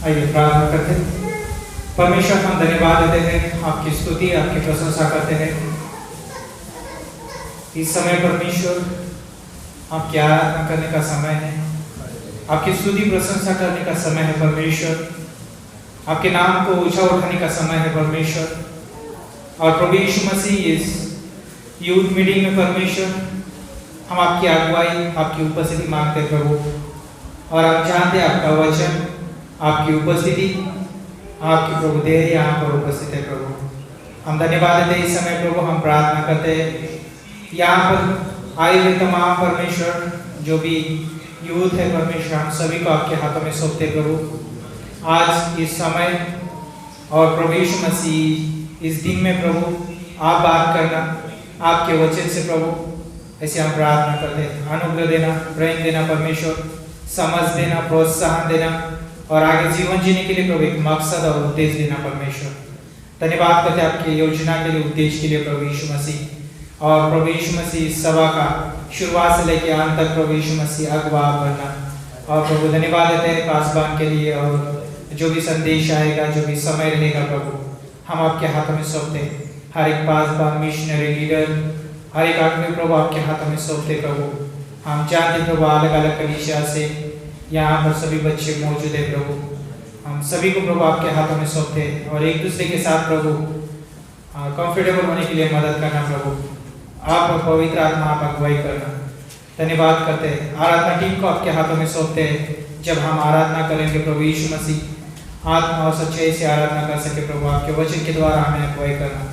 आइए प्रार्थना करते हैं। परमेश्वर, हम धन्यवाद देते हैं, आपकी स्तुति आपकी प्रशंसा करते हैं। इस समय परमेश्वर आपकी आराधना करने का समय है, आपकी स्तुति प्रशंसा करने का समय है परमेश्वर, आपके नाम को ऊंचा उठाने का समय है परमेश्वर। और प्रभु यीशु मसीह इस यूथ मीटिंग में परमेश्वर हम आपकी अगुवाई आपकी उपस्थिति मांगते हैं प्रभु। और हम जानते हैं आपका वचन आपकी उपस्थिति आपकी प्रभु देह यहाँ पर उपस्थित है प्रभु। हम धन्यवाद देते हैं इस समय प्रभु। हम प्रार्थना करते हैं यहाँ पर आए हुए तमाम परमेश्वर जो भी यूथ है परमेश्वर, हम सभी को आपके हाथों में सौंपते प्रभु। आज इस समय और प्रभु यीशु मसीह इस दिन में प्रभु आप बात करना आपके वचन से प्रभु, ऐसे हम प्रार्थना करते हैं। अनुग्रह देना, प्रेम देना परमेश्वर, समझ देना, प्रोत्साहन देना और आगे जीवन जीने के लिए प्रभु एक मकसद और उद्देश्य देना परमेश्वर। धन्यवाद करते हैं आपकी योजना के लिए, उद्देश्य के लिए प्रभु यीशु मसीह। और प्रभु यीशु मसीह इस सभा का शुरुआत से लेकर अंत तक प्रभु यीशु मसीह अगुवा करना। और प्रभु धन्यवाद देते हैं पासबान के लिए, और जो भी संदेश आएगा, जो भी समय रहेगा प्रभु, हम आपके हाथों में सौंपते हैं। हर एक पासबान, मिशनरी लीडर, हर एक आदमी प्रभु आपके हाथों में सौंपते प्रभु। हम जानते प्रभु अलग अलग कलीसिया से यहाँ पर सभी बच्चे मौजूद है प्रभु, हम सभी को प्रभु आपके हाथों में सौंपते हैं। और एक दूसरे के साथ प्रभु कंफर्टेबल होने के लिए मदद करना प्रभु, आप पवित्र आत्मा आप अगुवाई करना। धन्यवाद करते हैं, आराधना टीम को आपके हाथों में सौंपते हैं। जब हम आराधना करेंगे प्रभु यीशु मसीह आत्मा और सच्चाई से आराधना कर सके प्रभु, आपके वचन के द्वारा हमें अगुवाई करना।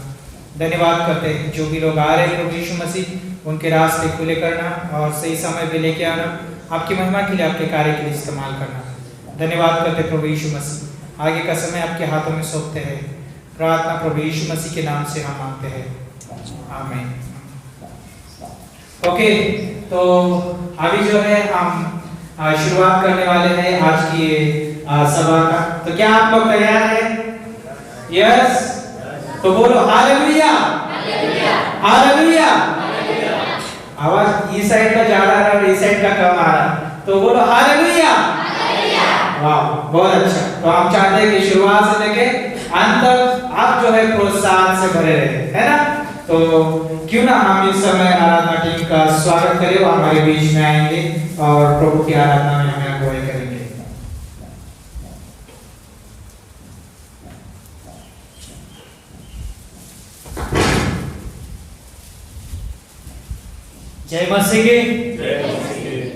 धन्यवाद करते हैं जो भी लोग आ रहे हैं प्रभु यीशु मसीह, उनके रास्ते खुले करना और सही समय पे लेके आना, आपकी महिमा के लिए आपके कार्य के लिए इस्तेमाल करना। धन्यवाद करते प्रभु यीशु मसीह। आगे का समय आपके हाथों में सौंपते हैं। प्रार्थना प्रभु यीशु मसीह के नाम से हम मांगते हैं, आमीन। ओके, तो अभी जो है हम शुरुआत करने वाले हैं आज की सभा का। तो क्या आप लोग तैयार हैं? यस, तो बोलो हालेलुया, हालेलुया। आवाज इस साइड का ज्यादा आ रहा है और इस साइड का कम आ रहा है, तो बोलो हालेलुया। वाह, बहुत अच्छा। तो हम चाहते हैं कि शुरुआत से लेके अंत तक आप जो है प्रोत्साहन से भरे रहे, है ना? तो क्यों ना हम इस समय आराधना टीम का स्वागत करें, वो हमारे बीच में आएंगे और प्रभु की आराधना में हमें अगुवाई करेंगे। जय मसीह की।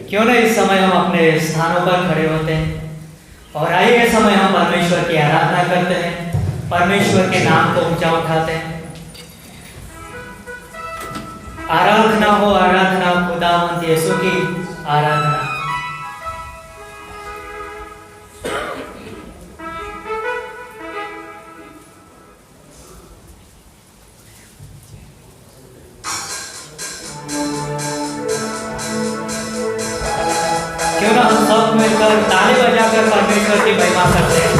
क्यों ना इस समय हम अपने स्थानों पर खड़े होते हैं और आइए इस समय हम परमेश्वर की आराधना करते हैं, परमेश्वर के नाम को ऊंचा उठाते हैं। आराधना हो आराधना, खुदावंद यीशु की आराधना। क्यों ना हम सब मिलकर ताली बजाकर परमेश्वर की महिमा करते हैं।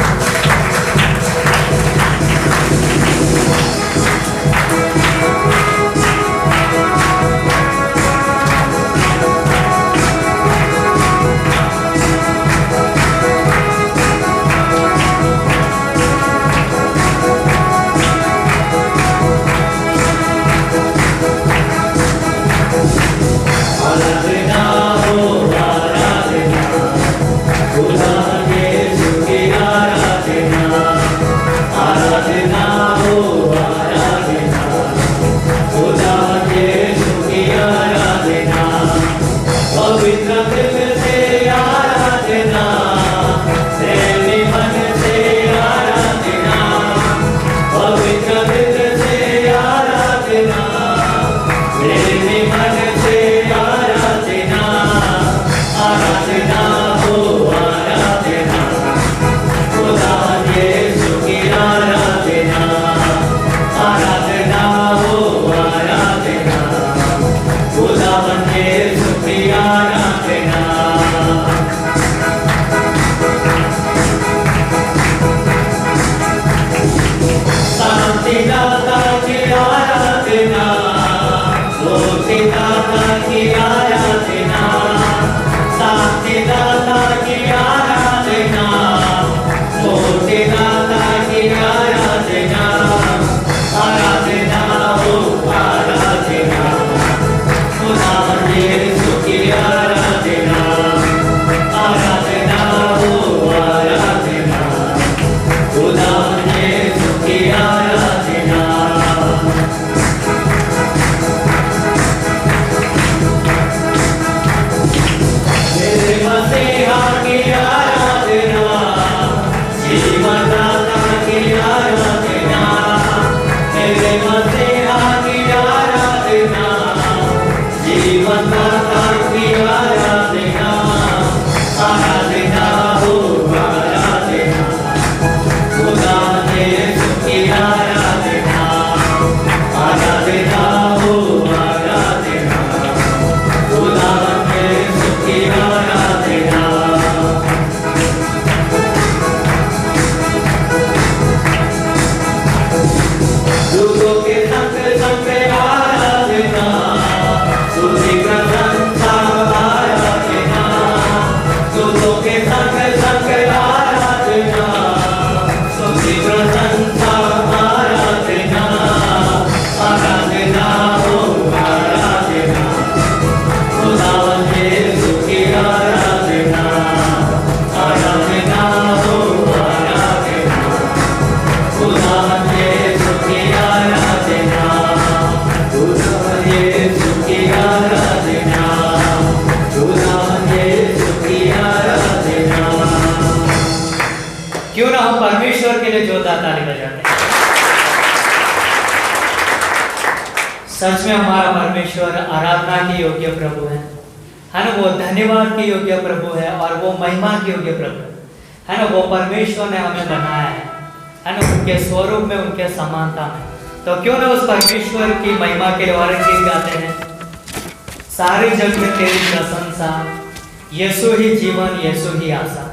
आराधना हो आराधना, खुदा के सुखी आराधना। जीवनदाता की आराधना, मेरे मसीहा की आराधना, जीवनदाता की आराधना, आराधना हो आराधना, खुदा यीशु की आराधना, आराधना हो आराधना, खुदा यीशु की आराधना। दूतों के संग संग आराधना, स्तुति प्रशंसा आराधना, दूतों के संग संग आराधना, स्तुति प्रशंसा आराधना, आराधना हो आराधना, खुदावंद यीशु की आराधना, आराधना हो आराधना, खुदावंद यीशु की आराधना, खुदावंद यीशु की आराधना, खुदावंद यीशु की आराधना। क्यों ना हम परमेश्वर के लिए जोरदार ताली बजाते हैं। सच में हमारा परमेश्वर आराधना के योग्य प्रभु है ना। वो धन्यवाद के योग्य प्रभु है और वो महिमा के योग्य प्रभु है ना। वो परमेश्वर ने हमें बनाया है ना, उनके स्वरूप में, उनके समानता में। तो क्यों ना उस परमेश्वर की महिमा के लिए और एक गीत गाते हैं, सारे जग में तेरी प्रशंसा, यीशु ही जीवन, यीशु ही आशा है।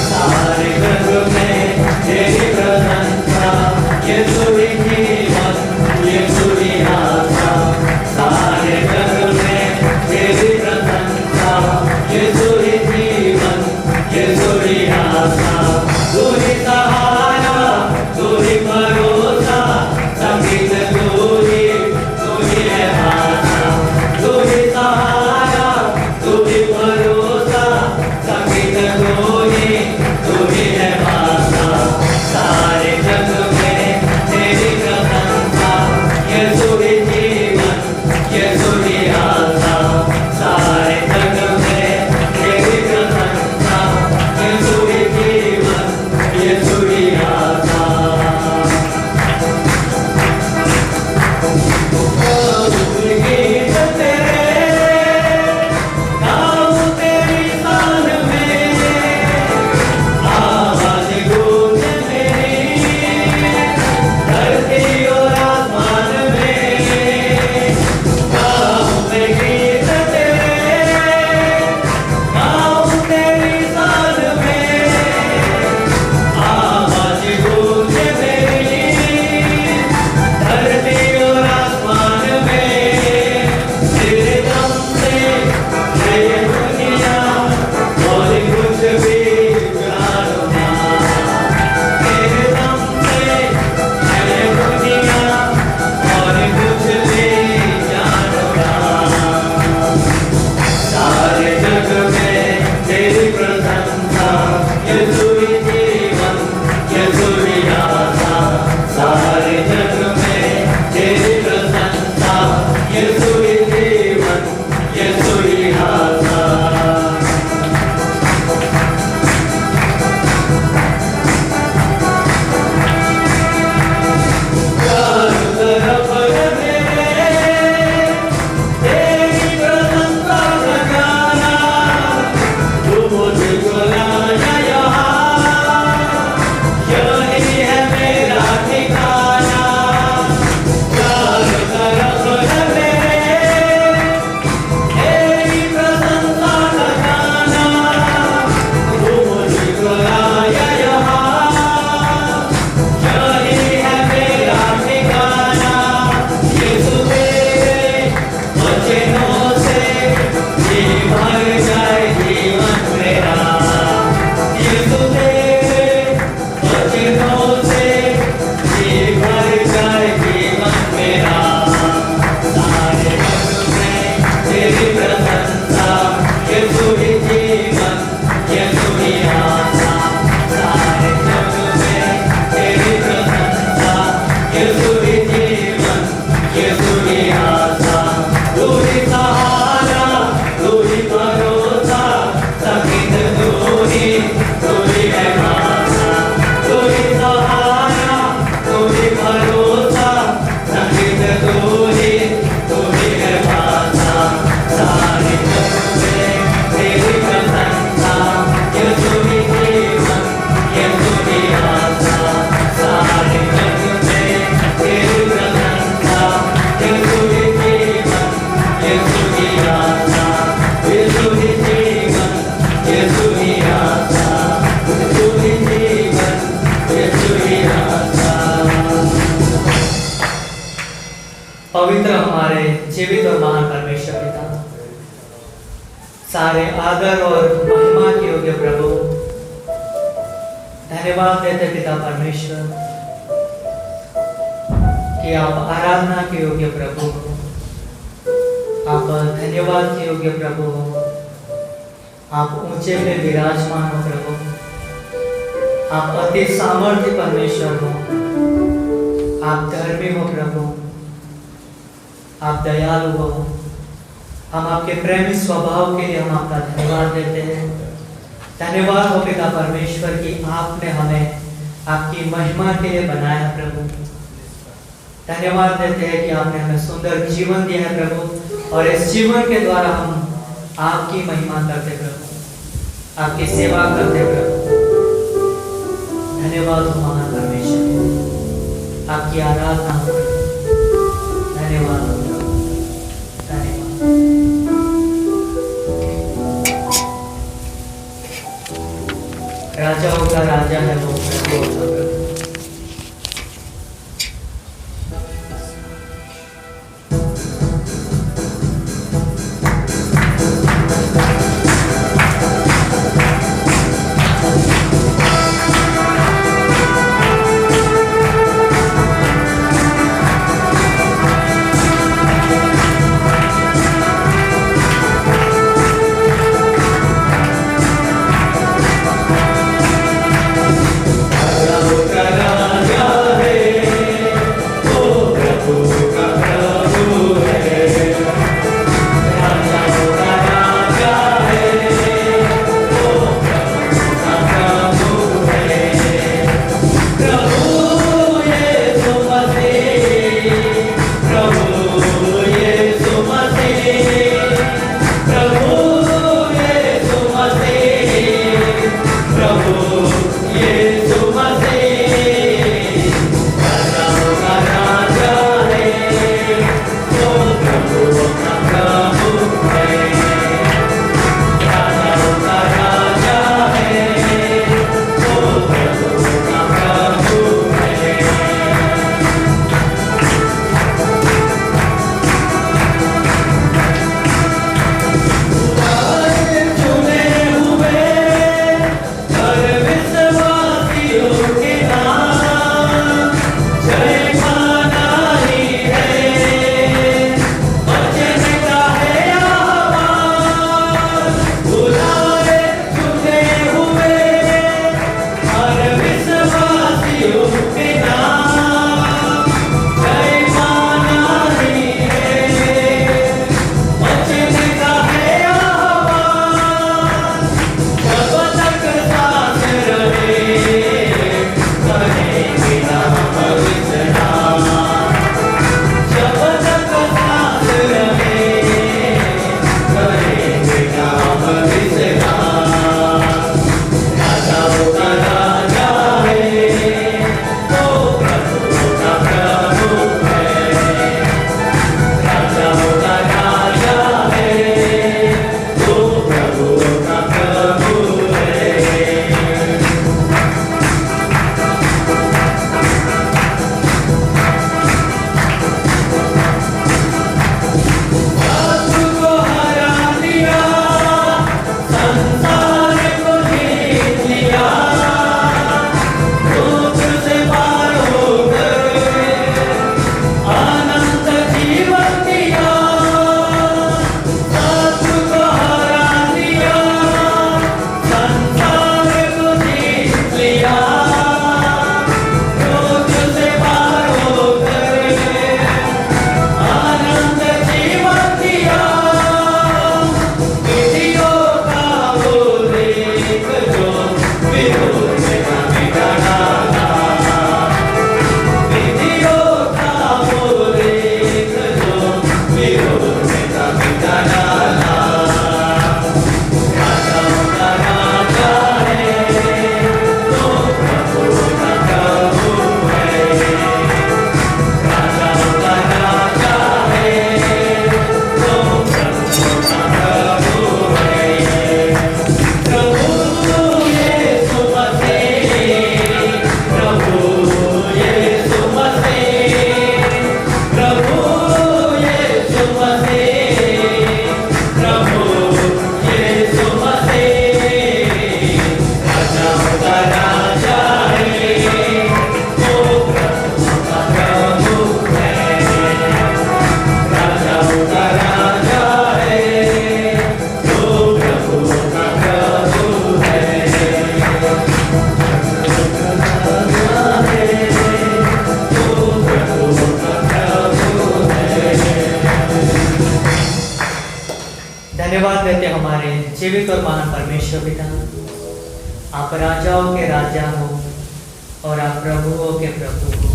सारे पवित्र हमारे जीवित और महान परमेश्वर पिता, सारे आदर और महिमा के योग्य प्रभु, धन्यवाद देते पिता परमेश्वर कि आप आराधना के योग्य प्रभु हो, आप धन्यवाद के योग्य प्रभु हो, आप ऊंचे में विराजमान हो प्रभु, आप अति सामर्थ्य परमेश्वर हो, आप धर्मी हो प्रभु, आप दयालु हो। हम आपके प्रेमी स्वभाव के लिए हम आपका धन्यवाद देते हैं। धन्यवाद हो पिता परमेश्वर कि आपने हमें आपकी महिमा के लिए बनाया प्रभु। धन्यवाद देते हैं कि आपने हमें सुंदर जीवन दिया है प्रभु, और इस जीवन के द्वारा हम आपकी महिमा करते प्रभु, आपकी सेवा करते प्रभु। धन्यवाद हो महान परमेश्वर, आपकी आराधना हो। धन्यवाद हो प्रभु, धन्यवाद। राजाओं का राजा है वो प्रभु। जीवित और महान परमेश्वर पिता, आप राजाओं के राजा हो और आप प्रभुओं के प्रभु हो।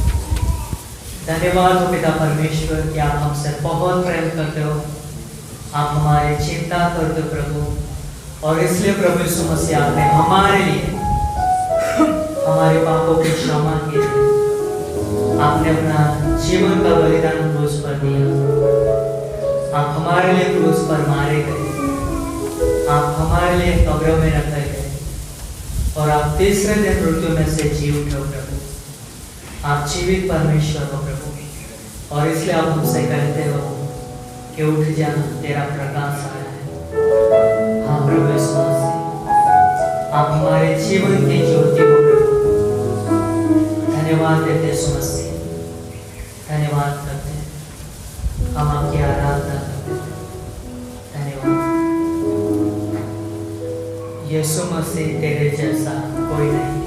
धन्यवाद हो पिता परमेश्वर कि आप हमसे बहुत प्रेम करते हो, आप हमारी चिंता करते हो प्रभु, और इसलिए प्रभु यीशु मसीह आपने हमारे लिए हमारे पापों की क्षमा के लिए आपने अपना जीवन का बलिदान क्रूस पर दिया। आप हमारे लिए क्रूस पर मारे गए, आप हमारे लिए कब्रों में रखे गए और आप तीसरे दिन मृत्यु में से जी उठे हो प्रभु। आप जीवित परमेश्वर हो प्रभु, और इसलिए आप हमसे कहते हो कि उठ जा, तेरा प्रकाश आया है। हाँ प्रभु यीशु मसीह, आप हमारे जीवन की ज्योति हो प्रभु। धन्यवाद देते यीशु मसीह, धन्यवाद करते हैं, हम आपकी आराधना करते हैं। धन्यवाद यीशु मसीह, तेरे जैसा कोई नहीं।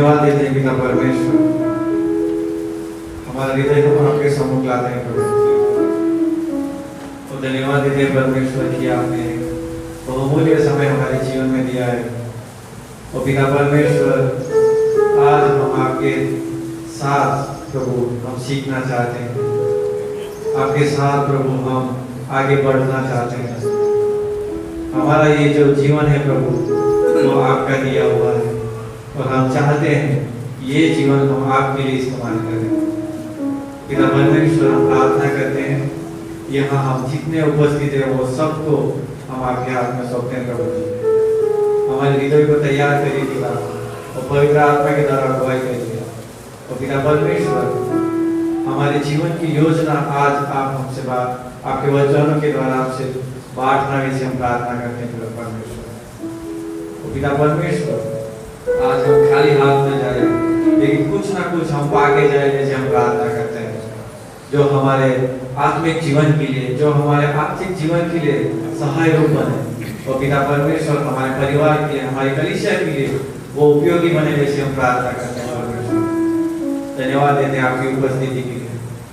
धन्यवाद देते हैं पिता परमेश्वर, हमारे हृदय को आपके सम्मुख लाते हैं प्रभु। तो धन्यवाद देते हैं परमेश्वर कि आपने बहुमूल्य समय हमारे जीवन में दिया है। तो पिता परमेश्वर, आज हम आपके साथ प्रभु हम सीखना चाहते हैं, आपके साथ प्रभु हम आगे बढ़ना चाहते हैं। हमारा ये जो जीवन है प्रभु वो आपका दिया हुआ है और हम चाहते हैं ये जीवन हम आपके लिए इस्तेमाल करें। पिता परमेश्वर, हम प्रार्थना करते हैं यहाँ हम जितने उपस्थित हैं वो सबको हम आपके हाथ में सौंपते हैं प्रभु जी। हमारे हृदय को तैयार करिए पिता और पवित्र आत्मा के द्वारा अगुवाई करिए। और पिता परमेश्वर, हमारे जीवन की योजना आज आप हमसे बात आपके वचनों के द्वारा आपसे बांटना वैसे हम प्रार्थना करते हैं पिता परमेश्वर। तो पिता परमेश्वर, आज हम खाली हाथ में जाए लेकिन कुछ ना कुछ हम पाके जाए जैसे हम प्रार्थना करते हैं, जो हमारे आत्मिक जीवन के लिए, जो हमारे आर्थिक जीवन के लिए सहायक बने। और पिता परमेश्वर, हमारे परिवार के लिए, हमारी कलीसिया के लिए वो उपयोगी बने जैसे हम प्रार्थना करते हैं परमेश्वर। धन्यवाद देते हैं आपकी उपस्थिति के लिए।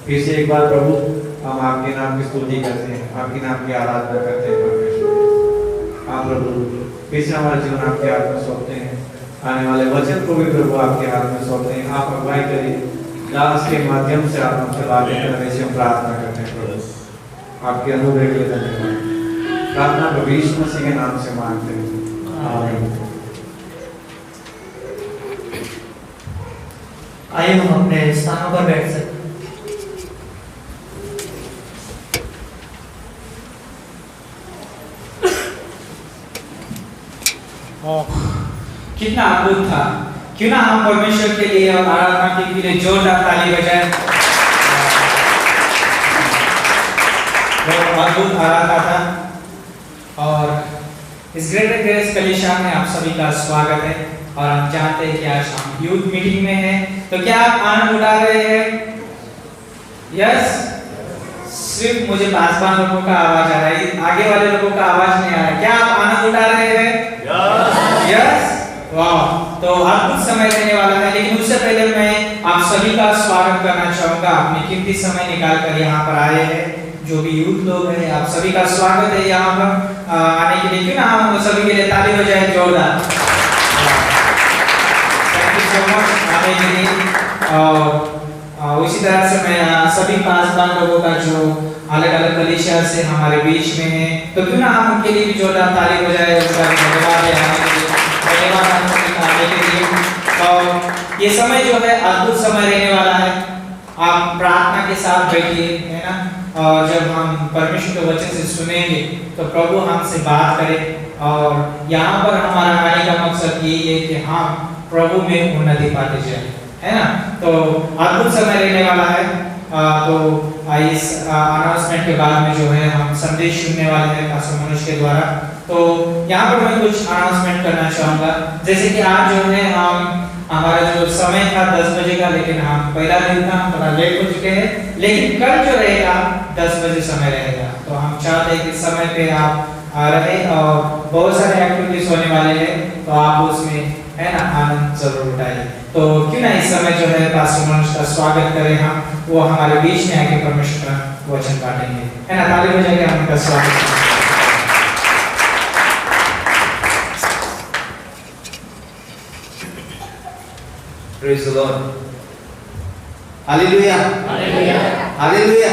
फिर से एक बार प्रभु हम आपके नाम की स्तुति करते हैं, आपके नाम की आराधना करते हैं परमेश्वर। आप प्रभु फिर से हमारा जीवन आपके हाथ में सौंपते हैं, आने वाले वचन को भी प्रभु आपके हाथ में सौंपते हैं। आप अगुवाई करिए, दास के माध्यम से आप हमसे बातें करने से हम प्रार्थना करते हैं प्रभु। आपके अनुग्रह के लिए धन्यवाद। प्रार्थना प्रभु यीशु मसीह के नाम से मांगते हैं, आमीन। आइए हम अपने स्थानों पर बैठ सकते हैं। कितना अद्भुत था। क्यों ना हम परमेश्वर के लिए और आराधना के लिए जोरदार ताली बजाएं। बहुत अद्भुत आराधना था। और इस ग्रेटर ग्रेस कलीसिया में आप सभी का स्वागत है। और हम चाहते हैं कि आज हम यूथ मीटिंग में हैं, तो क्या आप आनंद उठा रहे हैं? यस। सिर्फ मुझे 5 लोगों का आवाज आ रहा है, आगे वाले लोगों का आवाज नहीं आ रहा है। क्या आप आनंद उठा रहे हैं? यस। वाह, तो अद्भुत समय रहने वाला है। लेकिन उससे पहले मैं आप सभी का स्वागत करना चाहूंगा। अपने कीमती समय निकाल कर यहाँ पर आए हैं जो भी यूथ लोग हैं, आप सभी का स्वागत है यहाँ पर आने के लिए। क्यों ना हम सभी के लिए ताली बजाएं जोरदार। थैंक यू सो मच आने के लिए। और उसी तरह से मैं सभी 5 लोगों का जो अलग अलग कलीसिया से हमारे बीच में है, तो क्यों ना हम उनके लिए भी जोरदार ताली बजाएं। उसका धन्यवाद है आने के लिए। और ये समय जो है अद्भुत समय रहने वाला है। आप प्रार्थना के साथ बैठिए, है ना। और जब हम परमेश्वर के वचन से सुनेंगे तो प्रभु हमसे बात करें। और यहाँ पर हमारा आने का मकसद यही है कि हम प्रभु में उन्नति पाते जाएं, है ना। तो अद्भुत समय रहने वाला है। तो इस अनाउंसमेंट के बाद में जो है हम संदेश सुनने वाले हैं पास्टर मनुष्य के द्वारा। तो यहाँ पर मैं कुछ अनाउंसमेंट करना चाहूँगा। जैसे कि आज जो है हमारा जो समय था 10 बजे का, लेकिन हम पहला दिन था, थोड़ा लेट हो चुके हैं। लेकिन कल जो रहेगा 10 बजे समय रहेगा। तो हम चाहते हैं कि समय पे आप रहे और बहुत सारे एक्टिविटीज होने वाले हैं, तो आप उसमें, है ना, आनंद जरूर उठाइए। तो क्यों ना इस समय जो है पास्टर मनुष्य का स्वागत करें हम, वो हमारे बीच में आके परमेश्वर का वचन बांटेंगे, है ना। ताली बजाके हम उनका स्वागत करें। Praise the Lord. Hallelujah, hallelujah.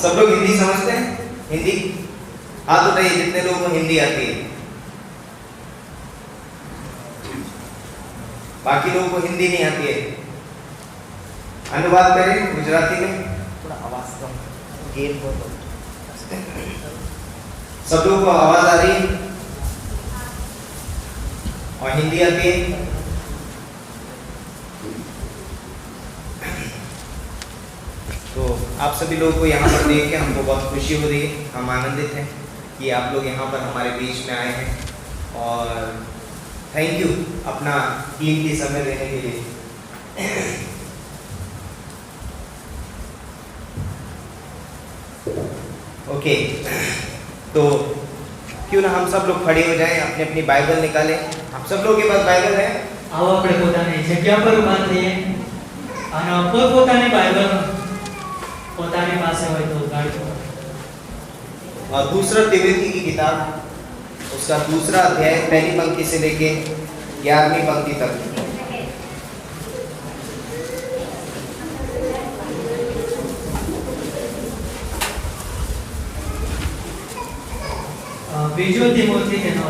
सब लोग हिंदी समझते हैं? हिंदी हाथ उठाइए जितने लोगों को हिंदी आती है। बाकी लोगों को हिंदी नहीं आती है। अनुवाद करें गुजराती में। थोड़ा आवाज कम, गेन बहुत। सब लोगों को आवाज आ रही है और हिंदी आती है? तो आप सभी लोगों को यहाँ पर देख के हमको बहुत खुशी हो रही है। हम आनंदित हैं कि आप लोग यहाँ पर हमारे बीच में आए हैं। और थैंक यू अपना कीमती समय देने के लिए। ओके, तो क्यों ना हम सब लोग खड़े हो जाएं, अपनी अपनी बाइबल निकालें। आप सब लोगों के पास बाइबल है? આવો આપણે પોતાની જગ્યા પર ઊભા થઈએ અને પોતાની બાઇબલ પોતાની પાસે હોય તો ઉગાડજો। और दूसरा तिमोथी की किताब उसका दूसरा अध्याय पहली पंक्ति से लेके 11वीं पंक्ति तक। બીજો તિમોથી તેનો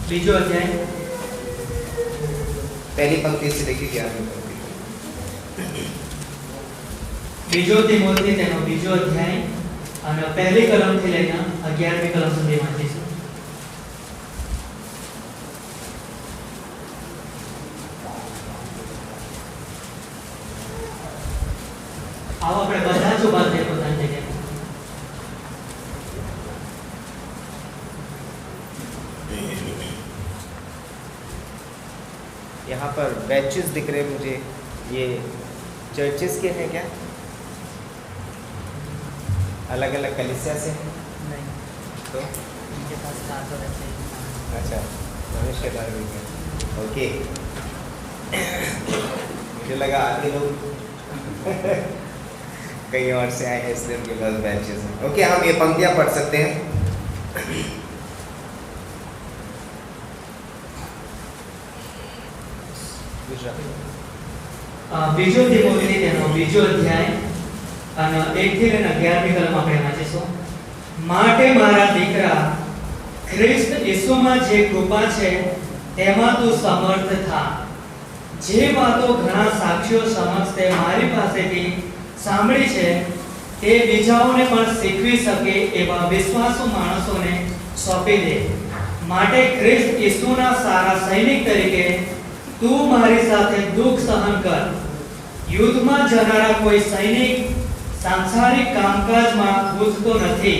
બીજો અધ્યાય पहली पंक्ति से लेके 11वीं पंक्ति। બીજો તિમોથી તેનો બીજો અધ્યાય અને પહેલી કલમથી લઈને 11મી કલમ સુધી વાંચીશું। આવો આપણે બધા જ ઉભા થઈએ પોતાની જગ્યાએ। यहाँ पर बैचेस दिख रहे हैं मुझे, ये चर्चेस के हैं क्या? अलग अलग कलीसिया से हैं? नहीं तो इनके पास कार्ड रहते हैं। अच्छा, भविष्य का भी है। ओके। मुझे लगा आधे लोग कहीं और से आए हैं इसलिए उनके पास बैचेस हैं। ओके, हम ये पंक्तियाँ पढ़ सकते हैं। બીજો તિમોથી તેનો બીજો અધ્યાય અને 1 થી લઈને 11મી કલમ આપણે વાંચીશું। માટે મારા દીકરા ખ્રિસ્ત ઈસુમાં જે કૃપા છે તેમાં તું સમર્થ થા। જે વાતો ઘણા સાક્ષીઓ સમક્ષ તે મારી પાસેથી સાંભળી છે તે બીજાઓને પણ શીખવી શકે એવા વિશ્વાસુ માણસોને સોંપી દે। માટે ખ્રિસ્ત ઈસુના સારા સૈનિક તરીકે तू मारी साथे दुख सहन कर। युद्ध में जनारा कोई सैनिक सांसारिक कामकाज में घुसतो नहीं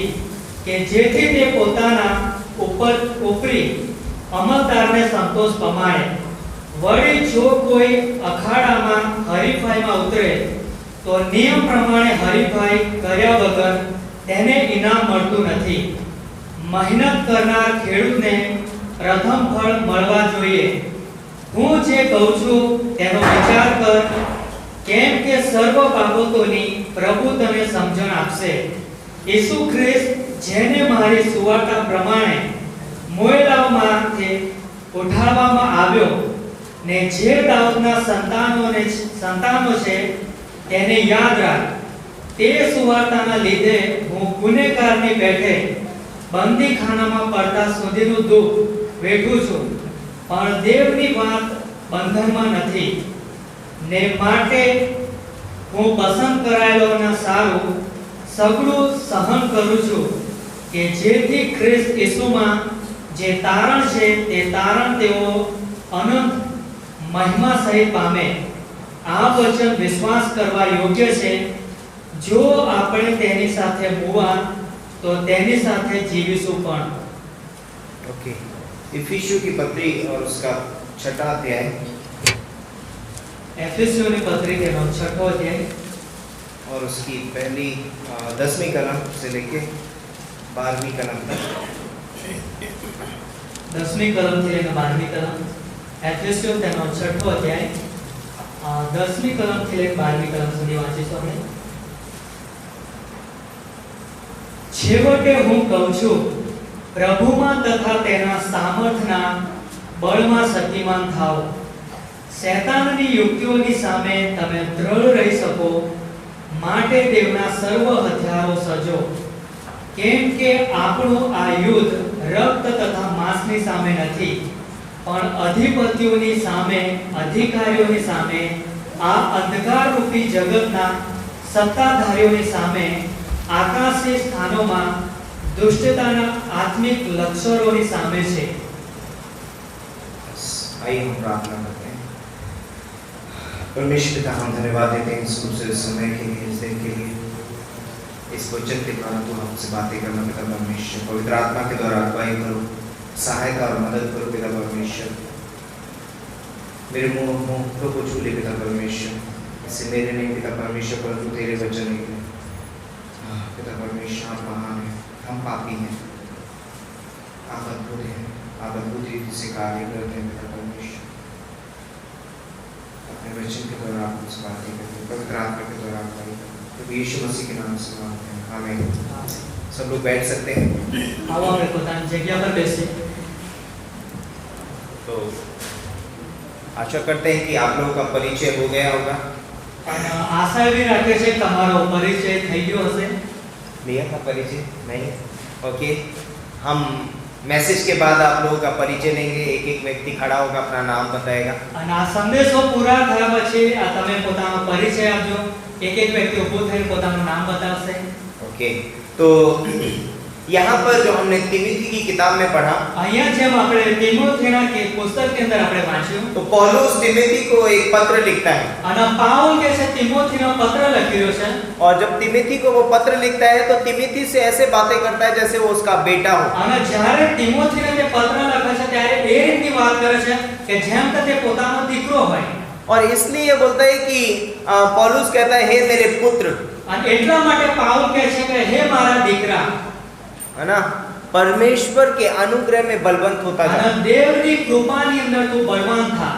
के जेथी ते पोताना उपरी अमलदार ने संतोष पमाड़े। वળી जो कोई अखाड़ा में हरीफाई में उतरे तो नियम प्रमाणे हरीफाई कर्या वगर तेने इनाम मळतुं नथी। मेहनत करनार खेडूतने प्रथम फळ मळवा जोईए। હું જે કહું છું તેનો વિચાર કર, કેમ કે સર્વ બાબતોની પ્રભુ તને સમજણ આપશે। ઈસુ ખ્રિસ્ત જેને મારી સુવાર્તા પ્રમાણે મોયેલામાંથી ઉઠાવવામાં આવ્યો ને જે દાઉદના સંતાનો છે તેને યાદ રાખ। તે સુવાર્તાના લીધે હું ગુનેગારની પેઠે બંદીખાનામાં પડતા સુધીનું દુઃખ વેઠું છું, પણ દેવની વાત બંધનમાં નથી ને માટે હું પસંદ કરાયેલોના સારું સગળું સહન કરું છું કે જેથી ખ્રિસ્ત ઈસુમાં જે તારણ છે તે તારણ તેઓ અનંત મહિમા સહિત પામે। આ વચન વિશ્વાસ કરવા યોગ્ય છે। જો આપણે તેની સાથે મૂવા તો તેની સાથે જીવીશું પણ। ओके, इफिसियों की पत्री और उसका 6वां अध्याय। एफिसियों पत्री तेनो 6वां अध्याय और उसकी पहली 10वीं कलम से लेके 12वीं कलम तक। 10वीं कलम से लेकर 12वीं कलम। एफिसियों तेनो 6वां अध्याय 10वीं कलम से लेकर 12वीं कलम सुधी वांचीશું આપણે। છેવટે હું કહું છું, પ્રભુમાં તથા તેના સામર્થના બળમાં શક્તિમાન થાઓ। શૈતાનની યુક્તિઓની સામે તમે દ્રઢ રહી શકો માટે દેવના સર્વ હથિયારો સજો। કેમ કે આપણું આ યુદ્ધ રક્ત તથા માંસની સામે નથી, પણ અધિપતિઓની સામે, અધિકારીઓની સામે, આ અંધકાર રૂપી જગતના સત્તાધારીઓની સામે, આકાશી સ્થાનોમાં दुष्टताना आत्मिक लक्षणों सामे छे। आइए हम प्रार्थना करते हैं। परमेश्वर पिता, हम धन्यवाद देते हैं इस दूसरे समय के लिए, इस दिन के लिए, इस वचन के द्वारा तू हमसे बातें करना पिता परमेश्वर। पवित्र आत्मा के द्वारा अगुवाई करो, सहायता और मदद करो पिता परमेश्वर। मेरे मुंह को छू ले पिता परमेश्वर, इससे मेरे नहीं पिता परमेश्वर परंतु तेरे वचन निकले। पिता परमेश्वर आप महान है, हम पापी हैं, आप अद्भुत हैं, आप अद्भुत रीति से कार्य करते हैं पिता परमेश्वर। वचन के द्वारा आप मुझसे बातें करते, पवित्र आत्मा के द्वारा आप बातें करते, तो यीशु मसीह के नाम से मांगते हैं, आमीन। सब लोग बैठ सकते हैं। આવો આપણે પોતાની જગ્યા પર બેસીએ। तो आशा करते हैं कि आप लोगों का परिचय हो गया होगा। અને આશા એવી રાખે છે કે તમારો પરિચય થઈ ગયો હશે। लिया था परिचय? नहीं? ओके, हम मैसेज के बाद आप लोगों का परिचय लेंगे। एक एक व्यक्ति खड़ा होगा, अपना नाम बताएगा। અને આ સંદેશો પૂરા થયા પછી તમે પોતાનો પરિચય આપજો। એક એક વ્યક્તિ ઊભો થઈને પોતાનું નામ બતાવશે। ओके, तो यहाँ पर जो हमने तिमोथी की किताब में पढ़ा, અહીંયા જેમ આપણે તિમોથીના કે પુસ્તક के अंदर આપણે વાંચ્યું, तो पौलुस तिमोथी को एक पत्र लिखता है। અને પાઉલ કે છે તિમોથીનો પત્ર લખ્યો છે। और जब तिमोथी को वो पत्र लिखता है तो तिमोथी से ऐसे बातें करता है जैसे वो उसका बेटा हो। અને જ્યારે તિમોથીને તે પત્ર લખે છે ત્યારે એ રીતની વાત કરે છે કે જેમ કે તે પોતાનો દીકરો હોય। और इसलिए ये बोलता है कि पौलुस कहता है, हे मेरे पुत्र, અને એટલા માટે પાઉલ કહે છે કે હે મારા દીકરા, है ना, परमेश्वर के अनुग्रह में बलवंत होता जा। અને દેવની કૃપાની અંદર તું બળવાન થા।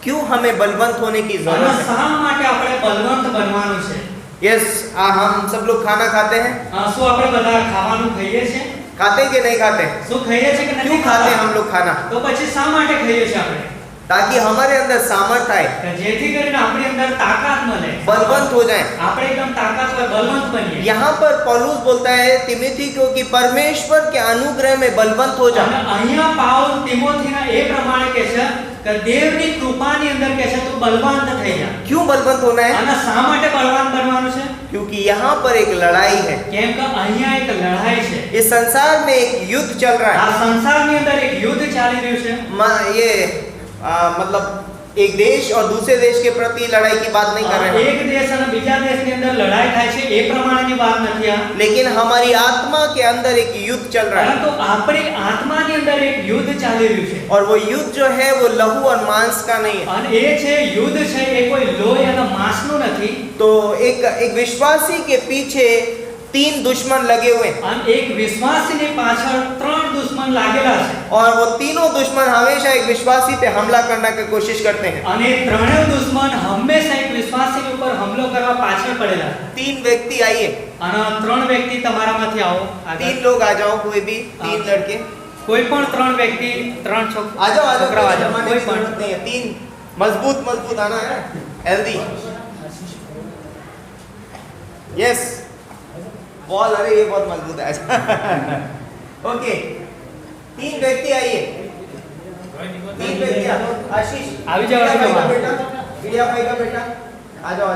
क्यों हमें बलवंत होने की અને जरूरत है? શા માટે આપણે બલવંત બનવાનું છે? यस, हम सब लोग खाना खाते हैं। શું આપણે બધા ખાવાનું ખાઈએ છીએ? खाते हैं कि नहीं खाते? શું ખાઈએ છીએ કે क्यों નથી खाते हैं ખાતા? हम लोग खाना? તો પછી શા માટે ખાઈએ છીએ આપણે? ताकि हमारे अंदर सामर्थ आए, કે જેથી કરીને આપણી અંદર તાકાત મળે, बलवंत हो जाए। આપણે એકદમ તાકાતवर બલવંત બનીએ। यहाँ पर पौलुस बोलता है तिमोथी को कि परमेश्वर के अनुग्रह में बलवंत हो जा। અને અહીંયા પાઉલ તિમોથીના એ પ્રમાણે કહે છે કે દેવની કૃપાની અંદર કહે છે તું બલવાન થઈ જા। क्यों बलवंत होना है? અને શા માટે બળવાન બનવાનું છે? क्योंकि यहाँ पर एक लड़ाई है। કેમ કે અહીંયા એક લડાઈ છે। इस संसार में एक युद्ध चल रहा આ है। સંસારની અંદર એક યુદ્ધ ચાલી રહ્યું છે। ये मतलब एक देश और दूसरे देश के प्रति लड़ाई की बात नहीं कर रहे हैं, એક દેશ અને બીજા દેશની અંદર લડાઈ થાય છે એ પ્રમાણેની વાત નથી આ। लेकिन हमारी आत्मा के अंदर एक युद्ध चल रहा है। પરંતુ આપણી આત્માની અંદર એક યુદ્ધ ચાલી રહ્યું છે। और वो युद्ध जो है वो लहू और मांस का नहीं है। અને એ છે યુદ્ધ છે એ કોઈ લોહી અને માંસનું નથી। तो एक विश्वासी के पीछे 3 दुश्मन लगे हुए हैं, અને એક વિશ્વાસીની પાછળ 3 દુશ્મન लागेला છે। और वो तीनों दुश्मन हमेशा एक विश्वासी पे हमला करने की कोशिश करते हैं। અને એ ત્રણેય દુશ્મન હંમેશા એક વિશ્વાસીની ઉપર હુમલો કરવા પાછળ પડેલા। 3 व्यक्ति आइए, અને 3 વ્યક્તિ તમારામાંથી આવો આગળ। 3 लोग आ जाओ, कोई भी 3 लड़के કોઈ પણ 3 વ્યક્તિ 3 आ जाओ, आ છોકરા जाओ, આ જાઓ। शर्माने કોઈ की પણ जरूरत नहीं है। 3 मजबूत आना है, हेल्दी। यस, बॉल, अरे ये बहुत मजबूत है। ओके, 3 व्यक्ति आइए, 3 व्यक्ति आ जाओ। आशीष, આવી જાઓ, मीडिया આવી भाई का જાઓ। बेटा, मीडिया भाई का बेटा, आ जाओ,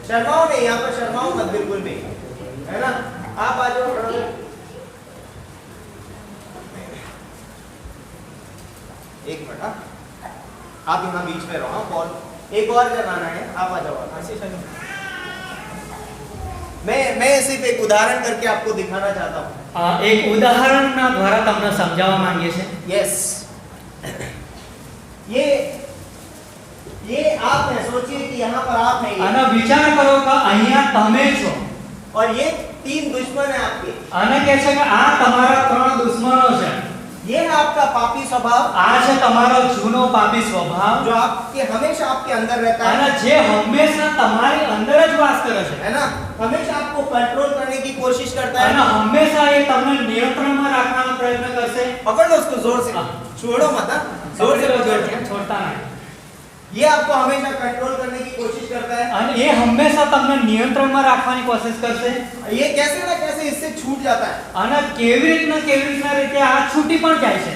शर्माओ नहीं, यहाँ पर शर्माओ मत बिल्कुल भी, है ना। आप आ जाओ, एक मिनट, आप यहाँ बीच में रहो। बॉल एक और जगाना है, आप आ जाओ। मैं सिर्फ एक उदाहरण करके आपको दिखाना चाहता हूँ। એક ઉદાહરણના દ્વારા તમને સમજાવવા માંગીએ છે। यस, ये आप हैं, सोचिए कि यहाँ पर आप हैं, અને વિચાર કરો કે અહીંયા તમે છો और ये 3 दुश्मन है आपके। અને કહે છે કે આ તમારા 3 દુશ્મનો છે। ये है आपका पापी स्वभाव, આ છે તમારો જૂનો પાપી સ્વભાવ, जो आपके हमेशा आपके अंदर रहता है, અને જે હંમેશા તમારી અંદર જ વાસ કરે છે। है ना। हमेशा आपको कंट्रोल करने की कोशिश करता है। અને હંમેશા એ તમને નિયંત્રણમાં રાખવાનો પ્રયત્ન કરશે। पकड़ लो उसको जोर से, छोड़ो मत, हाँ? जोर से पकड़ लो। છોડતા નહીં। ये आपको हमेशा कंट्रोल करने की कोशिश करता है। અને એ હંમેશા તમને નિયંત્રણમાં રાખવાની કોશિશ કરશે। ये कैसे ना कैसे इससे छूट जाता है। અને કેવી રીતના રીતે આ છૂટી પણ જાય છે।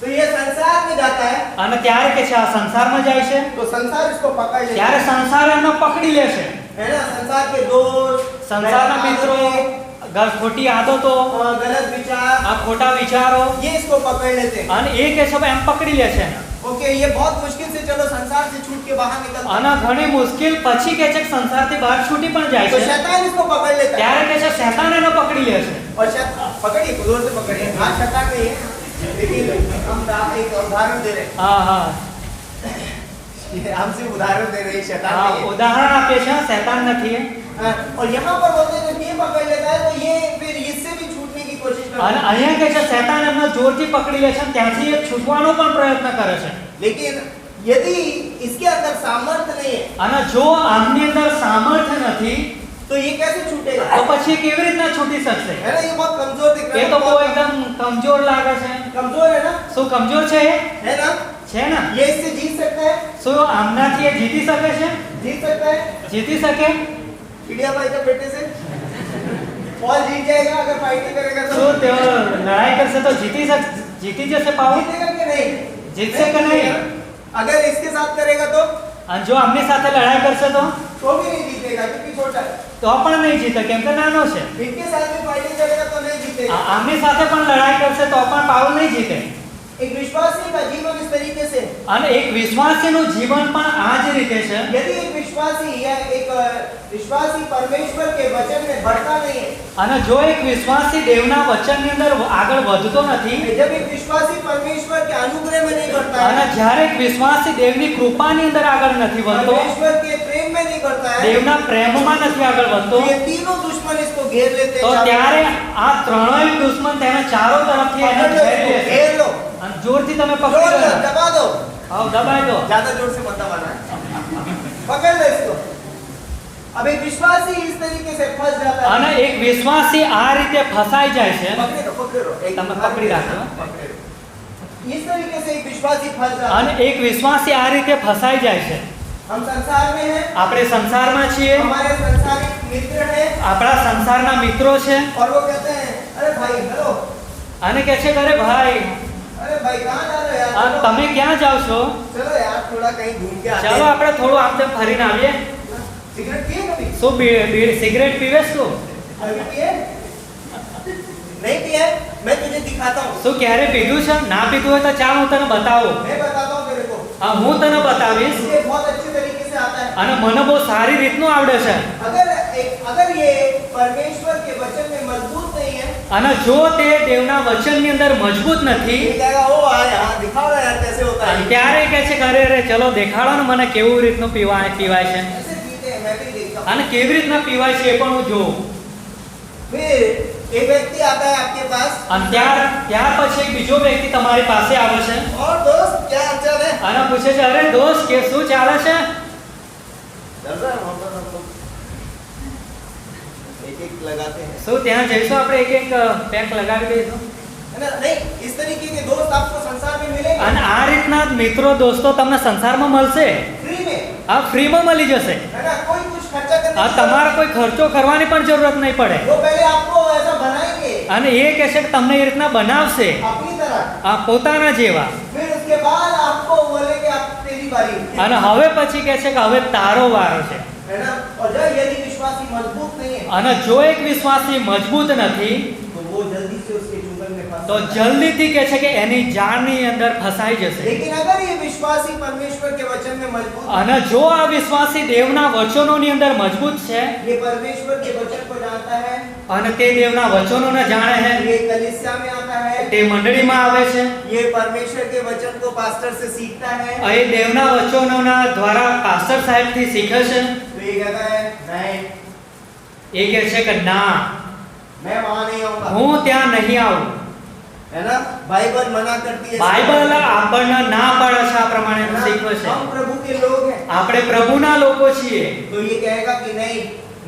तो ये संसार में जाता है, અને ત્યારે કે છે આ સંસારમાં જાય છે, तो संसार इसको पकड़ लेता ત્યારે है, સંસાર એમને પકડી લે છે। है ना। संसार के दोस्त, સંસારના મિત્રો, ખોટી આદતો, गलत विचार, આ ખોટા વિચારો, ये इसको पकड़ लेते हैं। અને એ કે છે એમ પકડી લે છે। ओके, ये बहुत मुश्किल से चलो संसार से छूट के बाहर निकलता है, અને ઘણી મુશ્કેલ પછી કે છે કે સંસારથી બહાર છૂટી પણ જાય तो છે। शैतान इसको पकड़ लेता है। ત્યારે કે છે શૈતાન એને પકડી લે છે। और पकड़िए, जोर से पकड़िए। हाँ, शैतान नहीं है, लेकिन हम एक उदाहरण दे रहे हैं। હા હા हम सिर्फ उदाहरण दे रहे हैं, शैतान હા, नहीं है। ઉદાહરણ આપે છે, શૈતાન નથી એ। हाँ, और यहाँ पर बोलते हैं जब ये पकड़ लेता है तो ये फिर इससे भी छूटने की कोशिश करता અને है। અહીંયા કે છે શૈતાન એમને જોરથી પકડી લે છે, ત્યાંથી એ છૂટવાનો પણ પ્રયત્ન કરે છે। लेकिन यदि इसके अंदर सामर्थ्य नहीं है અને જો આમની અંદર સામર્થ્ય નથી तो ये कैसे छूटेगा? તો પછી એ કેવી રીતના છૂટી શકશે? है ना, ये बहुत कमजोर दिख रहा એ है, તો બહુ बहुत એકદમ કમજોર લાગે છે. कमजोर है ना, શું કમજોર છે એ? है ना? છે ને? ये इससे जीत सकता है, શું આમનાથી એ જીતી શકે છે? जीत सकता है જીતી શકે? चिड़िया भाई के बेटे से पॉल जीत जाएगा अगर फाइटिंग करेगा तो? શું તેઓ લડાઈ કરશે તો જીતી જશે પાઉલ? जीतेगा कि नहीं? જીતશે કે નહીં? अगर इसके साथ करेगा तो અને જો આમની સાથે લડાઈ કરશે તો भी नहीं जीतेगा क्योंकि छोटा है. તો પણ નહીં જીતે કેમ કે નાનો છે. इनके साथ भी फाइटिंग करेगा तो नहीं जीतेगा. આમની સાથે પણ લડાઈ કરશે તો પણ પાઉલ નહીં જીતે. एक विश्वासी का जीवन इस तरीके से, અને એક વિશ્વાસીનું જીવન પણ આ જ રીતે છે. यदि एक विश्वासी या एक विश्वासी परमेश्वर के वचन में बढ़ता नहीं है, અને જો એક વિશ્વાસી દેવના વચનની અંદર આગળ વધતો નથી, जब एक विश्वासी परमेश्वर के अनुग्रह में नहीं बढ़ता અને है, જ્યારે એક વિશ્વાસી દેવની કૃપાની અંદર આગળ નથી વધતો, परमेश्वर के प्रेम में नहीं बढ़ता है, દેવના પ્રેમમાં નથી આગળ तो વધતો, ये तीनों दुश्मन इसको घेर लेते તો हैं. ત્યારે આ ત્રણેય દુશ્મન તેને ચારો તરફથી એને पकड़ लो ઘેરી इसको, લેશે. घेर लो, અને જોરથી તમે जोर પકડી लो, લો. दबा दो, આવ દબાઈ દો. ज्यादा जोर से मत दबाना है. पकड़ लो इसको. अब एक विश्वासी इस तरीके से फंस जाता है. અને એક વિશ્વાસી આ રીતે ફસાઈ જાય છે. पकड़े रहो, एक તમે हाथ પકડી में રાખો. पकड़े रहो. इस तरीके से एक विश्वासी फंस जाता અને है. એક વિશ્વાસી આ રીતે ફસાઈ જાય છે. हम संसार में हैं, આપણે સંસારમાં છીએ, हमारे संसारिक मित्र हैं, આપણા સંસારના મિત્રો છે, और वो कहते हैं अरे भाई हेलो, અને કહે છે કે અરે ભાઈ अरे भाई कहाँ जा रहे हो यार? चलो, તમે ક્યાં જાઓ છો? चलो यार थोड़ा कहीं घूम के आते ચાલો हैं. આપણે થોડું આમ તેમ ફરીને આવીએ. सिगरेट पिए कभी? શું સિગરેટ પીવેશ તું? अभी पिए? नहीं पिए? मैं तुझे दिखाता हूँ. શું क्યારે पीधું છે? ना पीधું હોય તો ચાલ હું તને બતાવું. मैं बताता हूँ तेरे को. હા હું તને બતાવીશ. ये बहुत अच्छे तरीके से आता है. અને મને બહુ સારી રીતનું આવડે છે. अगर ये परमेश्वर के वचन में मजबूत नहीं है, અને જો તે દેવના વચનની અંદર મજબૂત નથી, ये कहेगा ओ हाँ दिखाओ ना यार कैसे होता અને है. ત્યારે કહે છે કે અરે અરે ચલો દેખાડો ને મને કેવું રીતનું પીવાય છે, ऐसे पीते हैं, मैं भी देखता हूँ. અને કેવી રીતના પીવાય છે એ પણ હું જોઉં. फिर एक व्यक्ति आता है आपके पास, અને ત્યાર પછી એક બીજો વ્યક્તિ તમારી પાસે આવે છે और दोस्त क्या हालचाल है? અને પૂછે છે અરે દોસ્ત કે શું ચાલે છે? चल रहा है वहाँ पर हम लोग एक लगाते हैं, શું ત્યાં જઈશું આપણે એક પેક લગાવી દઈશું? है ना? नहीं, इस तरीके के दोस्त आपको संसार में मिलेंगे અને આ રીતના મિત્રો દોસ્તો તમને સંસારમાં મળશે. फ्री में, આ ફ્રીમાં મળી જશે. है ना? कोई कुछ खर्चा करने આ की તમારે કોઈ ખર્ચો કરવાની પણ જરૂરત નહીં પડે. वो पहले आपको ऐसा बनाएंगे અને એ કહેશે કે તમને એ રીતના બનાવશે अपनी तरह, આ પોતાના જેવા. फिर उसके बाद आपको बोलेंगे आप तेरी बारी, અને હવે પછી કહે છે કે હવે તારો વારો છે. है ना? और जब यदि विश्वासी मजबूत नहीं है અને જો એક વિશ્વાસી મજબૂત નથી तो वो जल्दी से उसके चुंगल में फंस તો जाता है. જલ્દીથી કહે છે કે એની જાળની અંદર ફસાઈ જશે. लेकिन अगर ये विश्वासी परमेश्वर के वचन में मजबूत है, અને જો આ વિશ્વાસી દેવના વચનોની અંદર મજબૂત છે ये परमेश्वर के वचन को जानता है, અને તે દેવના વચનોને જાણે છે, ये कलीसिया में आता है, તે મંડળીમાં આવે છે, ये परमेश्वर के वचन को पास्टर से सीखता है, એ દેવના વચનોના દ્વારા પાસ્ટર સાહેબથી શીખે છે, तो ये कहता है नहीं, એ કહે છે કે ના मैं वहां नहीं आऊंगा, હું ત્યાં નહીં આવું. है ना? बाइबल मना करती है, બાઇબલ આપણને ના પાડે છે આ પ્રમાણે है ना? શીખવે છે. हम प्रभु के लोग हैं, આપણે પ્રભુના લોકો છીએ तो ये कहेगा कि नहीं,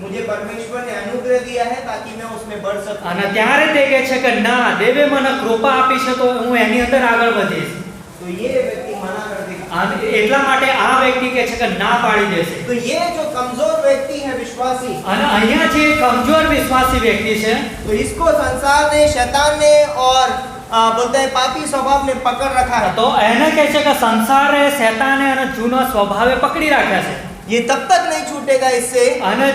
मुझे परमेश्वर ने अनुग्रह दिया है ताकि मैं उसमें बढ़ सकूं. અને ત્યારે તે કહે છે કે ના દેવે મને કૃપા આપી છે તો હું એની અંદર આગળ વધીશ. तो ये व्यक्ति मना कर देगा. અને એટલા માટે આ વ્યક્તિ કહે છે કે ના પાડી દેશે. तो ये जो कमजोर व्यक्ति है विश्वासी, અને અહીંયા જે કમજોર વિશ્વાસી વ્યક્તિ છે तो इसको संसार ने, शैतान ने और बोलते हैं पापी स्वभाव ने पकड़ रखा है. તો એને કહે છે કે સંસારે શેતાને અને જૂનો સ્વભાવે પકડી રાખ્યા છે. ये तब तक नहीं छूटेगा इससे અને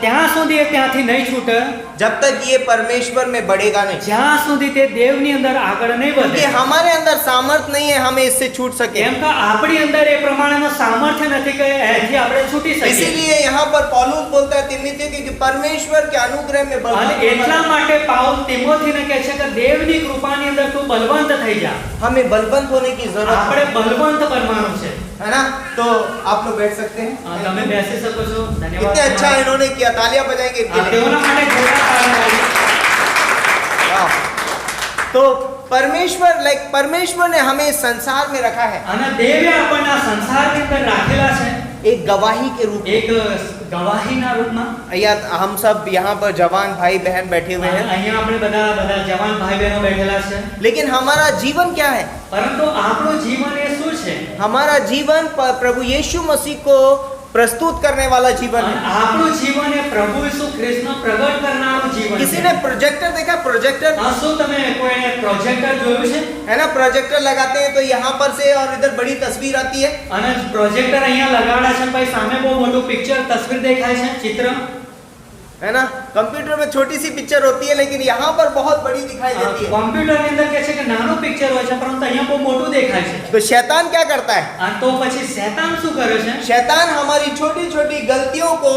ત્યાં સુધી એ ત્યાંથી નહીં છૂટે जब तक ये परमेश्वर में बढ़ेगा नहीं, જ્યાં સુધી તે દેવની અંદર આગળ નહીં क्योंकि વધે. हमारे अंदर सामर्थ नहीं है हमें इससे छूट सके. કેમ કે આપણી અંદર એ પ્રમાણેનું સામર્થ્ય નથી કે એથી આપણે છૂટી શકીએ. इसीलिए यहाँ पर पौलुस बोलता है तिमोथी को कि परमेश्वर के अनुग्रह में અને बलवंत એટલા होना। માટે પાઉલ તિમોથીને કહે છે કે દેવની કૃપાની અંદર તું બલવંત થઈ જા. हमें बलवंत होने की जरूरत આપણે બલવંત બનવાનું છે. है ना? तो आप लोग बैठ सकते તમે हैं. બેસી શકો છો. ધન્યવાદ. कितने अच्छा इन्होंने किया, तालियां बजाएंगे इनके लिए. તેઓના માટે જોરદાર તાળી પાડો. वाह। तो परमेश्वर ने हमें इस संसार में रखा है અને દેવે આપણને આ સંસારની અંદર રાખેલા છે एक गवाही के रूप में। એક ગવાહીના રૂપમાં। या हम सब यहाँ पर जवान भाई बहन बैठे हुए हैं, અહીંયા આપણે બધા જવાન ભાઈ બહેનો બેઠેલા છે, लेकिन हमारा जीवन क्या है? પરંતુ આપણું જીવન એ શું છે? हमारा जीवन प्रभु यीशु मसीह को प्रस्तुत करने वाला जीवन અને है। આપણું જીવન એ પ્રભુ ઈસુ ખ્રિસ્તનો પ્રગટ કરનારું જીવન किसी છે। ने प्रोजेक्टर देखा? प्रोजेक्टर શું તમે કોઈને પ્રોજેક્ટર જોયું છે? है ना, प्रोजेक्टर लगाते हैं तो यहाँ पर से और इधर बड़ी तस्वीर आती है, અને પ્રોજેક્ટર અહીંયા લગાડ્યા છે, પછી સામે બહુ મોટું પિક્ચર તસવીર દેખાય છે, ચિત્ર। है ना। कंप्यूटर में छोटी सी पिक्चर होती है, लेकिन यहाँ पर बहुत बड़ी दिखाई देती है। કોમ્પ્યુટરની અંદર કે છે કે નાનું પિક્ચર હોય છે, પરંતુ અહીંયા બહુ મોટું દેખાય છે। तो शैतान क्या करता है? અને તો પછી શૈતાન શું કરે છે? शैतान हमारी छोटी छोटी गलतियों को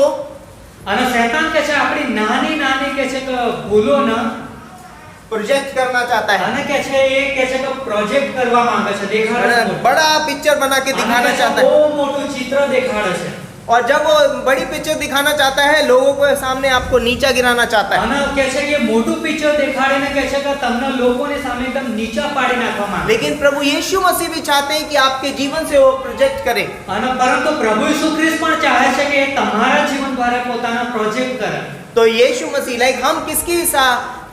અને શૈતાન કે છે આપણી નાની નાની કે છે કે ભૂલોને प्रोजेक्ट करना चाहता है, અને કે છે એ કે છે કે પ્રોજેક્ટ કરવા માંગે છે, है દેખાડે ना? છે, बड़ा पिक्चर बना के दिखाना चाहता है, બહુ મોટું ચિત્ર દેખાડે છે। और जब वो बड़ी पिक्चर दिखाना चाहता है, लोगों के सामने आपको नीचा गिराना चाहता है। અને કે છે કે મોટું પિક્ચર દેખાડીને કે છે કે તમને લોકોની સામે એકદમ નીચા પાડી નાખવા માંગે। लेकिन प्रभु यीशु मसीह भी चाहते हैं कि आपके जीवन से वो प्रोजेक्ट करे। અને પરંતુ પ્રભુ ઈસુ ખ્રિસ્ત પણ ચાહે છે કે એ તમારા જીવન દ્વારા પોતાના પ્રોજેક્ટ કરે। तो यीशु मसीह हम किसकी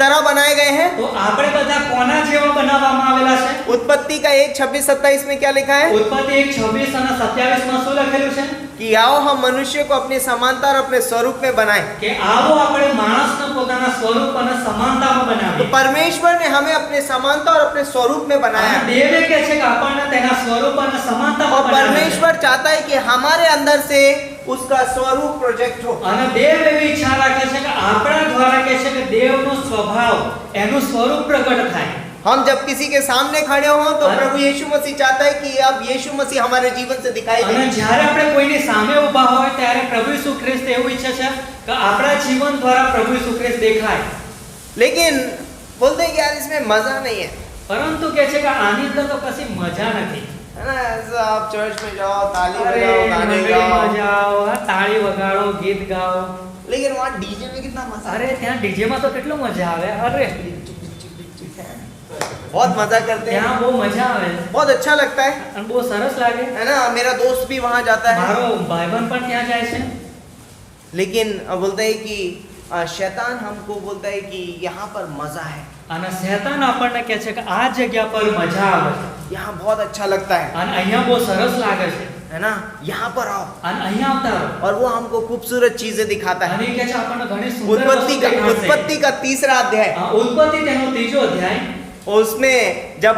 तरह बनाए गए हैं? તો આપણે બધા કોના જેવા બનાવવામાં આવેલા છે? उत्पत्ति का 1:26-27 में क्या लिखा है? ઉત્પત્તિ 1:26 અને 27 માં શું લખેલું છે? कि आओ हम मनुष्य को अपनी समानता और अपने स्वरूप में बनाएं। કે આવો આપણે માણસને પોતાના સ્વરૂપ અને સમાનતામાં तो બનાવીએ। परमेश्वर ने हमें अपने समानता और अपने स्वरूप में बनाया અને દેવે કહે છે કે આપણને તેના સ્વરૂપ અને સમાનતામાં और બનાવ્યા છે। परमेश्वर चाहता है कि हमारे अंदर से उसका स्वरूप प्रोजेक्ट हो। અને દેવ એવી ઈચ્છા રાખે છે કે આપણા દ્વારા કહે છે કે દેવનો સ્વભાવ એનું સ્વરૂપ પ્રગટ થાય। हम जब किसी के सामने खड़े हों तो हाँ। प्रभु यीशु मसीह चाहता है कि अब यीशु मसीह हमारे जीवन से दिखाई અને दे। જ્યારે આપણે કોઈની સામે ઊભા હોય ત્યારે પ્રભુ ઈસુ ખ્રિસ્ત એવું ઈચ્છે છે કે આપણા जीवन દ્વારા પ્રભુ ઈસુ ખ્રિસ્ત દેખાય। लेकिन बोलते हैं कि यार इसमें मजा नहीं है, પરંતુ કહે છે કે આની અંદર તો કશી મજા નથી। है ना। ऐसा आप चर्च में जाओ, ताली અરે बजाओ, गाने મંડળીમાં गाओ, જાઓ, તાળી વગાડો, ગીત ગાઓ। लेकिन वहाँ डीजे में कितना मजा અરે ત્યાં ડીજેમાં તો કેટલો મજા આવે। અરે बहुत मजा करते हैं, ત્યાં બહુ મજા આવે बहुत अच्छा लगता है, અને બહુ સરસ લાગે। है ना। मेरा दोस्त भी वहाँ जाता है, મારો ભાઈબંધ પણ ત્યાં જાય છે। लेकिन बोलते हैं कि शैतान हमको बोलता है कि यहाँ पर मजा है, અને શૈતાન આપણને કહે છે કે આ જગ્યા પર મજા આવે છે यहाँ बहुत अच्छा लगता है, અને અહીંયા બહુ સરસ લાગે છે है ना। यहाँ पर आओ, અને અહીંયા આવતા રહો। और वो हमको खूबसूरत चीजें दिखाता है। અને એ કહે છે આપણને ઘણી સુંદર વસ્તુ દેખાડશે। उत्पत्ति का 3रा अध्याय, ઉત્પત્તિ તેનો 3જો અધ્યાય। और उसमें जब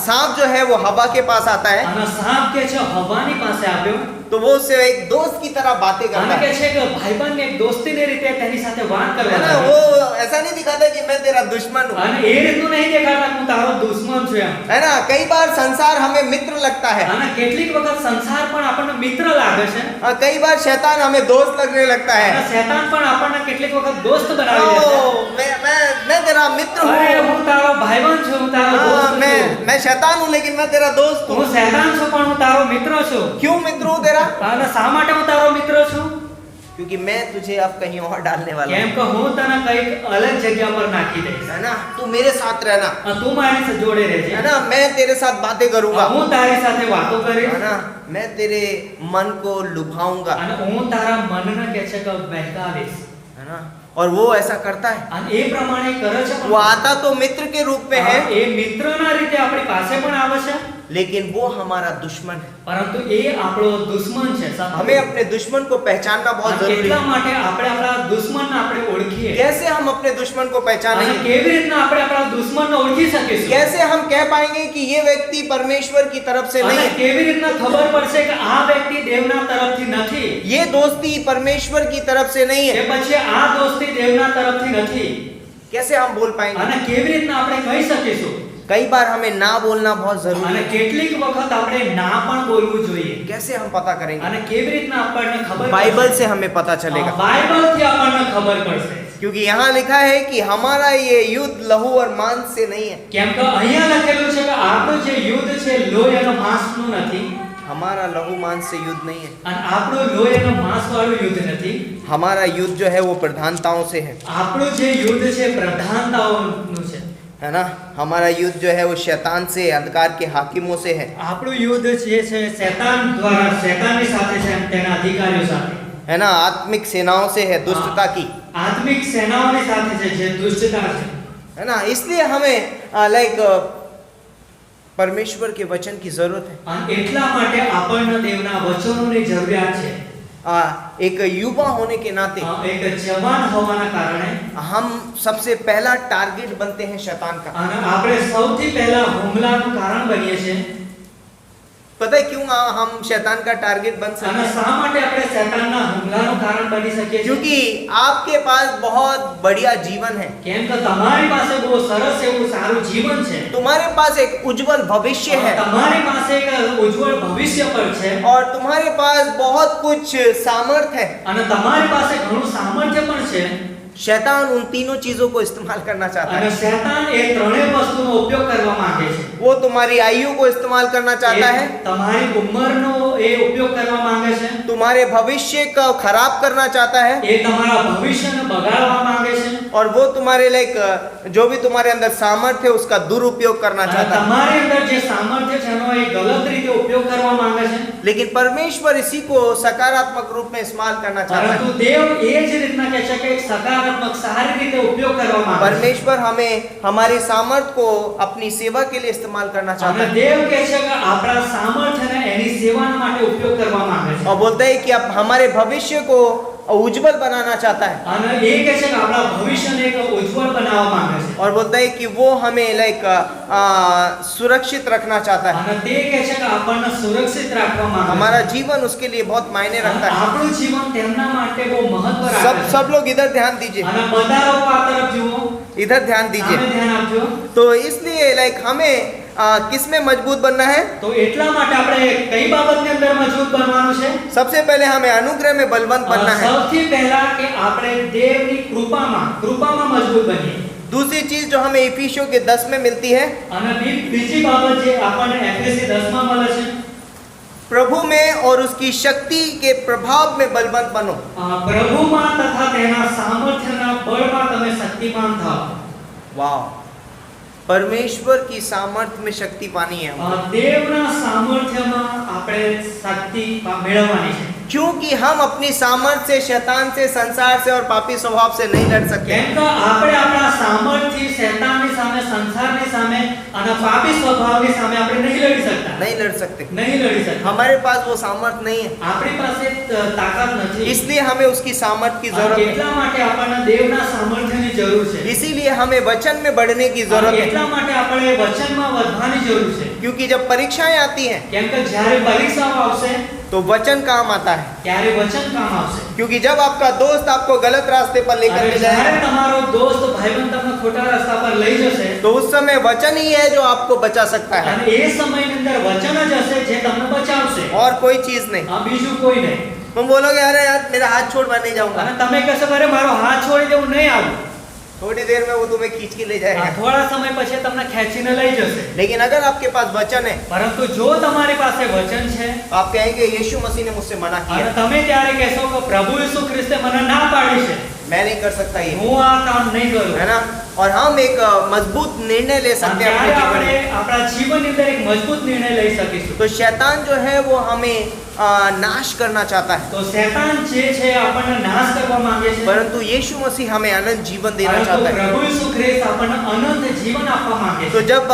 सांप जो है वो हवा के पास आता है, અને સાપ કે છે હવાની પાસે આવ્યો तो वो उससे एक दोस्त की तरह बातें करता અને है, કહે છે કે ભાઈબંધ એક દોસ્તીની રીતે તેની સાથે વાત है કરવા ना। લાગ્યો। वो ऐसा नहीं दिखाता कि मैं तेरा दुश्मन हूँ, અને એ રીતનું નહીં દેખાડતા હું તારો દુશ્મન છું એમ। है ना। कई बार संसार हमें मित्र लगता है, અને કેટલીક વખત સંસાર પણ આપણને મિત્ર લાગે છે कई बार शैतान हमें दोस्त लगने लगता અને है। શૈતાન પણ આપણને કેટલીક વખત दोस्त બનાવી દે છે। ओ, मैं तेरा मित्र અરે हूँ, હું તારો ભાઈબંધ છું, હું તારો हाँ, દોસ્ત છું। मैं शैतान हूँ लेकिन मैं तेरा दोस्त હું हूँ। શૈતાન છું પણ હું તારો મિત્ર છું। क्यों मित्र हूँ तेरा? અને શા માટે હું તારો મિત્ર છું? क्योंकि मैं तुझे अब कहीं और डालने वाला કેમ हूँ, કે હું તને કઈક અલગ જગ્યા પર નાખી દઈશ। है ना। तू मेरे साथ रहना, તું મારી સાથે જોડે રહેજે। है ना। मैं तेरे साथ बातें करूंगा, હું તારી સાથે વાતો કરીશ है ना। मैं तेरे मन को लुभाऊंगा, અને હું તારા મનને કે છે કે બહેકાવીશ। है ना। और वो ऐसा करता है, અને એ પ્રમાણે કરે છે પણ वो आता तो मित्र के रूप में है, એ મિત્રના રીતે આપણી પાસે પણ આવે છે, लेकिन वो हमारा दुश्मन है। પરંતુ એ આપણો દુશ્મન છે। हमें अपने दुश्मन को पहचानना बहुत અને जरूरी એટલા है। માટે આપણે આપણા દુશ્મનને આપણે ઓળખીએ। कैसे हम अपने दुश्मन को અને पहचानेंगे? કેવી રીતના આપણે આપણા દુશ્મનને ઓળખી શકીશું? कैसे हम कह पाएंगे कि ये व्यक्ति परमेश्वर की तरफ से नहीं અને है, કેવી રીતના ખબર પડશે કે આ વ્યક્તિ દેવના તરફથી નથી, ये दोस्ती परमेश्वर की तरफ से नहीं કે है? પછી આ દોસ્તી દેવના તરફથી નથી? कैसे हम बोल पाएंगे? અને કેવી રીતના આપણે કહી શકીશું? कई बार हमें ना बोलना बहुत जरूरी અને है। કેટલીક વખત આપણે ના પણ બોલવું જોઈએ। कैसे हम पता करेंगे? અને કેવી રીતના આપણને ખબર बाइबल પડશે? से हमें पता चलेगा, બાઇબલથી આપણને ખબર પડશે। क्योंकि यहाँ लिखा है कि हमारा ये युद्ध लहू और मांस से नहीं है, કેમ કે અહીંયા લખેલું છે કે આપણું જે યુદ્ધ છે લોહી અને માંસનું નથી, हमारा लहू मांस से युद्ध नहीं है। અને આપણું લોહી અને માંસવાળું યુદ્ધ નથી। हमारा युद्ध जो है वो प्रधानताओं से है, આપણું જે યુદ્ધ છે પ્રધાનતાઓનું છે। है ना। हमारा युद्ध जो है वो शैतान से, अंधकार के हाकिमों से है, આપણું યુદ્ધ જે છે શૈતાન દ્વારા, શૈતાનની સાથે છે, તેના અધિકારીઓ સાથે, है ना। आत्मिक सेनाओं से है, दुष्टता की, આત્મિક સેનાઓની સાથે છે, જે દુષ્ટતા છે। है ना। इसलिए हमें लाइक परमेश्वर के वचन की जरूरत है। અને એટલા માટે આપણને દેવના વચનોની જરૂરિયાત છે। एक युवा होने के नाते એક જવાન હોવાના કારણે हम सबसे पहला टारगेट बनते हैं शैतान का। અને આપણે સૌથી પહેલા હુમલાનું કારણ બનીએ છીએ। पता है क्यों हम शैतान का टारगेट बन सकते અને हैं? શા માટે આપણે શૈતાનના હુમલાનું કારણ બની શકીએ છીએ? क्योंकि आपके पास बहुत बढ़िया जीवन है, કેમ કે તમારી પાસે બહુ સરસ એવું સારું જીવન છે, तुम्हारे पास एक उज्जवल भविष्य है, તમારી પાસે એક ઉજ્જવળ ભવિષ્ય પર છે, और तुम्हारे पास बहुत कुछ सामर्थ्य है। અને તમારી પાસે ઘણું સામર્થ્ય પણ છે। शैतान उन तीनों चीजों को इस्तेमाल करना चाहता અને है। શૈતાન એ ત્રણેય વસ્તુનો ઉપયોગ કરવા માંગે છે। वो तुम्हारी आयु को इस्तेमाल करना चाहता है, એ તમારી ઉંમરનો એ ઉપયોગ કરવા માંગે છે, तुम्हारे भविष्य को खराब करना चाहता है, એ તમારા ભવિષ્યને બગાડવા માંગે છે, और वो तुम्हारे लाइक जो भी तुम्हारे अंदर सामर्थ्य है उसका दुरुपयोग करना અને चाहता है। તમારી અંદર જે સામર્થ્ય છે એનો એ ગલત રીતે ઉપયોગ કરવા માંગે છે। लेकिन परमेश्वर इसी को सकारात्मक रूप में इस्तेमाल करना चाहता है। પરંતુ દેવ એ જ રીતના કહે છે કે એક સકારાત્મક સારી રીતે ઉપયોગ કરવા માંગે છે। परमेश्वर हमें हमारी सामर्थ्य को अपनी सेवा के लिए इस्तेमाल करना चाहता અને है, દેવ કહે છે કે આપણા સામર્થ્યને એની સેવા માટે ઉપયોગ કરવા માંગે છે। और बोलता है कि अब हमारे भविष्य को उज्जवल बनाना चाहता है, અને એ કહે છે કે આપણા ભવિષ્યને એક ઉજ્જવળ બનાવવા માંગે છે। और बोलता है कि वो हमें लाइक सुरक्षित रखना चाहता है। અને તે કહે છે કે આપણને સુરક્ષિત રાખવા માંગે છે। हमारा जीवन उसके लिए बहुत मायने रखता है। આપણું जीवन તેમના માટે બહુ મહત્વ રાખે છે। सब लोग इधर ध्यान दीजिए, અને બધા લોકો આ તરફ જુઓ, इधर ध्यान સામે दीजिए। ધ્યાન આપજો। तो इसलिए लाइक हमें किस में मजबूत बनना है? તો એટલા માટે આપણે કઈ બાબતની અંદર મજબૂત બનવાનું છે? सबसे पहले हमें अनुग्रह में बलवंत बनना है। સૌથી પહેલા કે આપણે દેવની કૃપામાં મજબૂત બનીએ। दूसरी चीज जो हमें इफिसियों के 10 में मिलती है, અને બીજી બાબત જે આપણને એફએસી 10 માં મળે છે, प्रभु में और उसकी शक्ति के प्रभाव में बलवंत बनो। પ્રભુમાં તથા તેના સામર્થ્યના બળમાં તમે શક્તિમાન થાઓ। वाह, परमेश्वर की सामर्थ्य में शक्ति पानी है हमको। દેવના સામર્થ્યમાં આપણે શક્તિ મેળવવાની છે। क्योंकि हम अपनी सामर्थ्य से, शैतान से, संसार से और पापी स्वभाव से नहीं लड़ सकते। કેમ કે આપણે આપણા સામર્થ્ય શૈતાનની સામે, સંસારની સામે અને પાપી સ્વભાવની સામે આપણે નહીં લડી શકતા। नहीं लड़ सकते, નહીં લડી શકતા। हमारे पास वो सामर्थ्य नहीं है, આપણી પાસે તાકાત નથી। इसलिए हमें उसकी सामर्थ्य की जरूरत है। એટલા માટે આપણને દેવના સામર્થ્યની જરૂર છે। इसीलिए हमें वचन में बढ़ने की जरूरत है, એટલા માટે આપણે વચનમાં વધવાની જરૂર છે। क्योंकि जब परीक्षाएं आती हैं કેમ કે જ્યારે પરીક્ષાઓ આવશે तो वचन काम आता है। ત્યારે વચન કામ આવશે। क्योंकि जब आपका दोस्त आपको गलत रास्ते पर लेकर અને के જ્યારે जाएगा તમારો દોસ્ત ભાઈબંધ તમને ખોટા રસ્તા પર લઈ જશે, तो उस समय वचन ही है जो आपको बचा सकता है, અને એ સમયની અંદર વચન જ હશે જે તમને બચાવશે। और कोई चीज नहीं। બીજું કોઈ નહીં। तुम बोलोगे अरे यार मेरा हाथ छोड़, मैं नहीं जाऊंगा। અને તમે કહેશો અરે મારો હાથ છોડી દે, હું નહીં આવું। थोड़ी देर में वो तुम्हें खींच के ले जाएगा। થોડા સમય પછી તમને ખેંચીને લઈ જશે। लेकिन अगर आपके पास वचन है પરંતુ જો તમારી પાસે વચન છે तो आप कहेंगे यीशु मसीह ने मुझसे मना અને किया, તમે ત્યારે કહેશો કે પ્રભુ ઈસુ ખ્રિસ્તે મને ના પાડી છે, मैं नहीं कर सकता ये, હું આ કામ નહીં કરું। है ना। और हम एक मजबूत निर्णय ले सकते हैं अपने ત્યારે जीवन આપણે में। આપણા જીવનની અંદર એક મજબૂત નિર્ણય લઈ શકીશું। तो शैतान जो है वो हमें नाश करना चाहता है, તો શૈતાન જે છે આપણને નાશ કરવા માંગે છે, परंतु यीशु मसीह हमें अनंत जीवन देना પરંતુ चाहता है। પ્રભુ ઈસુ ખ્રિસ્ત આપણને અનંત જીવન આપવા માંગે तो છે। जब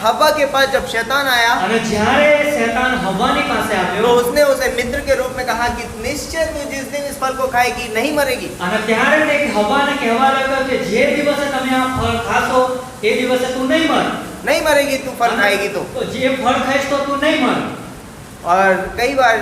हवा के पास जब शैतान आया અને જ્યારે શૈતાન હવાની પાસે तो આવ્યો उसने उसे मित्र के रूप में कहा कि निश्चय तू जिस दिन इस फल को खाएगी नहीं मरेगी। અને ત્યારે તે હવાને કહેવા લાગ્યો કે જે દિવસે તમે આ ફળ ખાશો એ દિવસે તું નહીં મર। नहीं मरेगी तू फल खाएगी तो। તો જે ફળ ખાઈશ તો તું નહીં મર। और कई बार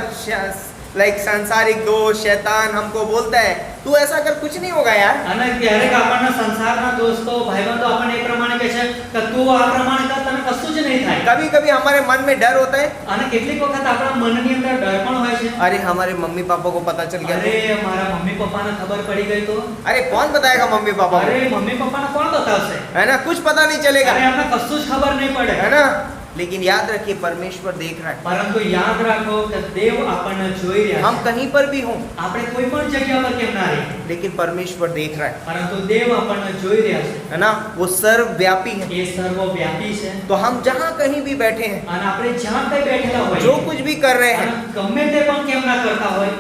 लाइक सांसारिक दोस्त शैतान हमको बोलता है तू ऐसा कर कुछ नहीं होगा यार। અને ક્યારેક આપણના સંસારના દોસ્તો ભાઈબંધો આપણને એ પ્રમાણે કહે છે કે તું આ પ્રમાણે કર તને કશું જ નહીં થાય। कभी कभी हमारे मन में डर होता है, અને કેટલીક વખત આપણા મનની અંદર ડર પણ હોય છે, अरे हमारे मम्मी पापा को पता चल गया અરે तो, મારા મમ્મી પપ્પાને ખબર પડી ગઈ તો, अरे कौन बताएगा मम्मी पापा को, અરે મમ્મી પપ્પાને કોણ બતાવશે, है ना। कुछ पता नहीं चलेगा, અરે આપણે કશું જ ખબર નહીં પડે। है ना। लेकिन याद रखिए परमेश्वर देख रहा है। પરંતુ યાદ રાખો કે દેવ આપણને જોઈ રહ્યા हम છે। कहीं पर भी हों આપણે કોઈ પણ જગ્યા પર કેમ ના રહીએ, लेकिन परमेश्वर देख रहा है, પરંતુ દેવ આપણને જોઈ રહ્યા છે। है ना। वो सर्वव्यापी है। એ સર્વવ્યાપી છે तो हम जहाँ कहीं भी बैठे हैं, અને આપણે જ્યાં કંઈ બેઠેલા जो હોય कुछ भी कर रहे हैं, અને ગમે તે પણ કેમ ના કરતા હોય,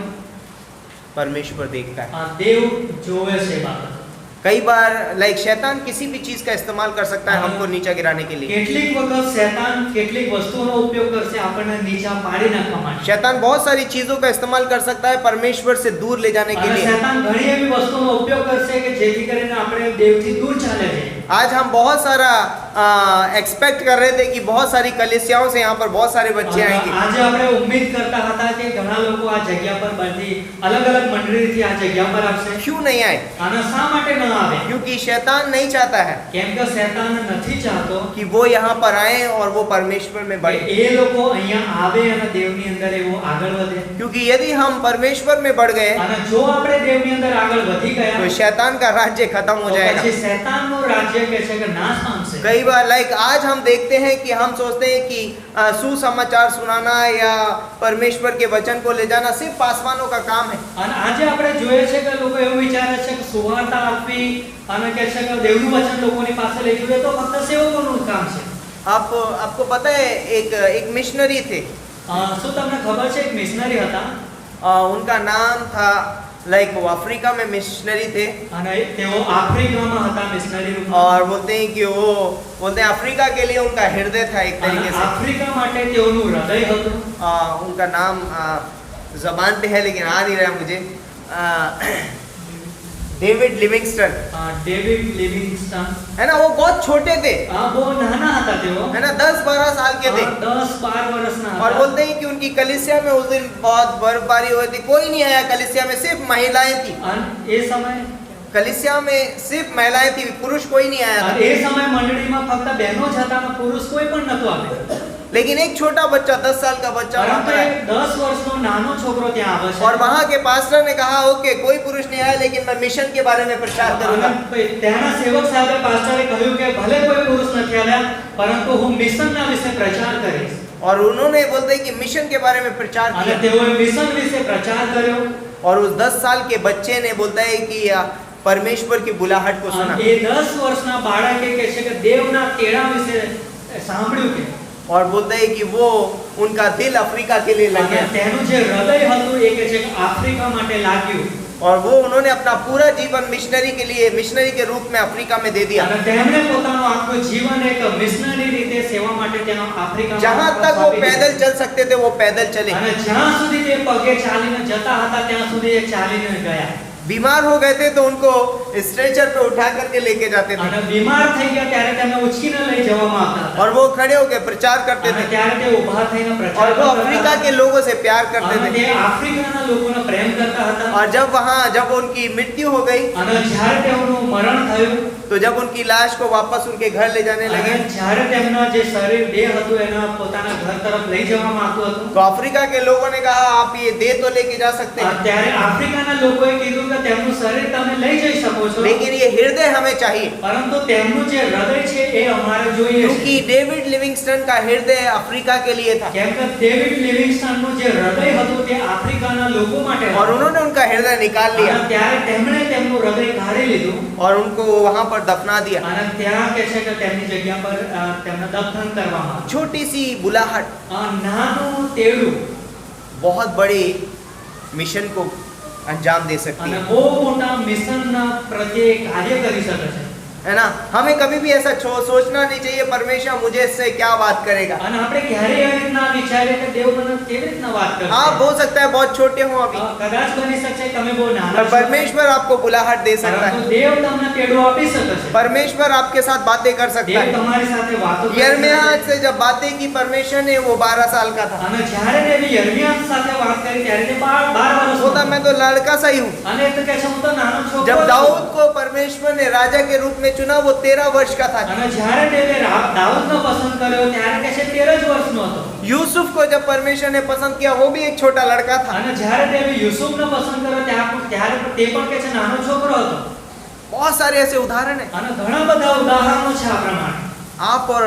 परमेश्वर देखता है। દેવ જોવે છે બાબત। कई बार शैतान किसी भी चीज का इस्तेमाल कर सकता है हमको नीचा गिराने के लिए। કેટલીક વખત શૈતાન કેટલીક વસ્તુઓનો ઉપયોગ કરશે આપણને નીચા પાડી નાખવા માટે। शैतान बहुत सारी चीजों का इस्तेमाल कर सकता है परमेश्वर से दूर ले जाने के અને लिए। શૈતાન ઘણી એવી વસ્તુઓનો ઉપયોગ કરશે કે જેથી કરીને આપણે દેવથી दूर ચાલે છે। आज हम बहुत सारा एक्सपेक्ट कर रहे थे कि बहुत सारी कलीसियाओं से यहाँ पर बहुत सारे बच्चे आएंगे। આજે આપણે ઉમ્મીદ કરતા હતા કે ઘણા લોકો આ જગ્યા પર બધી અલગ-અલગ મંડળીથી આ જગ્યા પર આવશે। क्यों नहीं आए? અને શા માટે ન આવે? क्योंकि शैतान नहीं चाहता है કેમ કે શૈતાન નથી ચાહતો कि वो यहाँ पर आए और वो परमेश्वर में કે बढ़े। એ લોકો અહીંયા આવે અને દેવની અંદર એવો આગળ વધે। क्योंकि यदि हम परमेश्वर में बढ़ गए અને જો આપણે દેવની અંદર આગળ વધી ગયા तो शैतान का राज्य खत्म हो તો जाएगा। પછી શૈતાનનો રાજ્ય કે છે કે નાશ પામશે। कई बार आज हम देखते हैं कि हम सोचते हैं कि सुसमाचार सुनाना या परमेश्वर के वचन को ले जाना सिर्फ पासवानों का काम है। અને આજે આપણે જોઈએ છે કે લોકો એવું વિચારે છે કે સુવાર્તા આપવી અને કે છે કે દેવનું વચન લોકોની પાસે લઈ જવું એ તો ફક્ત સેવકોનું काम છે। आपको पता है एक मिशनरी थे, શું તમને ખબર છે એક મિશનરી હતા उनका नाम था वो अफ्रीका में मिशनरी थे અને તેઓ આફ્રિકામાં હતા મિશનરી રૂપમાં। और बोलते हैं कि वो बोलते हैं अफ्रीका के लिए उनका हृदय था एक અને तरीके से। આફ્રિકા માટે તેઓનું હૃદય હતું। उनका नाम जबान पे है लेकिन आ नहीं रहा मुझे। David Livingstone, David Livingstone. है ना। वो बहुत छोटे थे, બહુ નાના હતા તેઓ, है ना, 10-12 साल के थे। 10-12 વર્ષના और હતા। बोलते हैं कि उनकी कलीसिया में उस दिन बहुत बर्फबारी हुई थी, कोई नहीं आया कलीसिया में, सिर्फ महिलाएं थी। અને એ સમય कलीसिया में सिर्फ महिलाएं थी, पुरुष कोई नहीं आया था। અને એ સમય મંડળીમાં ફક્ત બહેનો જ હતા અને પુરુષ કોઈ પણ નહોતું આવ્યું। लेकिन एक छोटा बच्चा 10 साल का बच्चा वहाँ પરંતુ पर आया। એક 10 વર્ષનો નાનો છોકરો ત્યાં આવે છે। और वहाँ के पास्टर ने कहा ओके कोई पुरुष नहीं आया लेकिन मैं मिशन के बारे में प्रचार करूंगा। અને ત્યાંના સેવક સાહેબે પાસ્ટરે કહ્યું કે ભલે કોઈ પુરુષ નથી આવ્યા પરંતુ હું મિશનના વિશે પ્રચાર કરીશ। और उन्होंने बोलते हैं कि मिशन के बारे में प्रचार અને किया। તેઓએ મિશન વિશે પ્રચાર કર્યો। और उस 10 साल के बच्चे ने बोलता है कि परमेश्वर की बुलाहट को सुना। અને એ 10 વર્ષના બાળકે કહે છે કે દેવના તેડા વિશે સાંભળ્યું કે और बोलता है कि वो उनका दिल अफ्रीका के लिए लग અને गया। તેનું જે હૃદય હતું એ કહે છે કે આફ્રિકા માટે लाग्યું। और वो उन्होंने अपना पूरा जीवन मिशनरी के लिए मिशनरी के रूप में अफ्रीका में दे दिया। અને તેમણે પોતાનું આખું જીવન એક મિશનરી રીતે સેવા માટે ત્યાં આફ્રિકામાં जहाँ तक वो આપી દીધું। पैदल चल सकते थे वो पैदल चले। અને જ્યાં સુધી તે પગે ચાલીને જતા હતા ત્યાં સુધી એ ચાલીને ગયા। बीमार हो गए थे तो उनको स्ट्रेचर पे उठा करके लेके जाते थे અને બીમાર થઈ ગયા ત્યારે તેમને ઉચકીને લઈ જવામાં આવતા હતા। और वो खड़े होकर प्रचार करते અને थे ત્યારે તે ઊભા થઈને और પ્રચાર वो કરતા अफ्रीका હતા। के लोगों से प्यार करते અને थे। તે આફ્રિકાના લોકોને પ્રેમ કરતા હતા। और जब उनकी मृत्यु हो गई અને જ્યારે તેમનું મરણ થયું तो जब उनकी लाश को वापस उनके घर ले जाने અને लगे જ્યારે તેમના જે શરીર દેહ હતું એના પોતાના ઘર તરફ લઈ જવામાં આવતું હતું तो अफ्रीका के लोगों ने कहा आप ये देह तो लेके जा सकते हैं ત્યારે આફ્રિકાના લોકોએ કીધું કે તેમનું શરીર તમે લઈ જઈ શકો છો लेकिन ये हृदय हमें चाहिए। પરંતુ તેમનું જે હૃદય છે એ અમારે જોઈએ છે। क्योंकि डेविड लिविंगस्टन का हृदय अफ्रीका के लिए था કેમ કે ડેવિડ લિવિંગસ્ટનનું જે હૃદય હતું તે આફ્રિકાના લોકો માટે और હતું। उन्होंने उनका हृदय निकाल लिया અને ત્યારે તેમણે તેમનું હૃદય કાઢી લીધું और उनको वहां पर दफना दिया। અને ત્યાં કહે છે કે તેમની જગ્યા પર તેમને દફન કરવામાં આવ્યું। छोटी सी बुलाहट નાનું તેડું बहुत बड़ी मिशन को अंजाम दे सकती અને है, બહુ મોટા મિશનના પ્રત્યે કાર્ય કરી શકે છે। है ना। हमें कभी भी ऐसा सोचना नहीं चाहिए परमेश्वर मुझे इससे क्या बात करेगा। અને આપણે ક્યારે એ રીતના વિચારીએ કે દેવ મને કેવી રીતના વાત કરશે। आप हो सकता है बहुत छोटे हो अभी કદાચ બની શકશે તમે બહુ નાના पर છો, परमेश्वर आपको बुलाहट दे सकता પરંતુ है। દેવ તમને તેડું આપી શકે છે। परमेश्वर आपके साथ बातें कर सकता દેવ है। તમારી સાથે વાતો કરી यिर्मयाह શકે છે। से जब बातें की परमेश्वर ने वो 12 साल का था, અને જ્યારે દેવે યર્મિયા સાથે વાત કરી ત્યારે તે 12 વર્ષનો बोलता હતો। मैं तो लड़का सा ही हूँ। અને એ તો કહે છે હું તો નાનો છોકરો जब છું। दाऊद को परमेश्वर ने राजा के रूप में चुना वो 13 वर्ष का था। અને જ્યારે દેવે દાઉદને પસંદ કર્યો ત્યારે કહે છે 13 જ વર્ષનો હતો। यूसुफ को जब परमेश्वर ने पसंद किया वो भी एक छोटा लड़का था। અને જ્યારે દેવે યુસુફને પસંદ કર્યો ત્યારે તે પણ કહે છે નાનો છોકરો હતો। बहुत सारे ऐसे उदाहरण हैं। અને ઘણા બધા ઉદાહરણો છે આ પ્રમાણે। आप और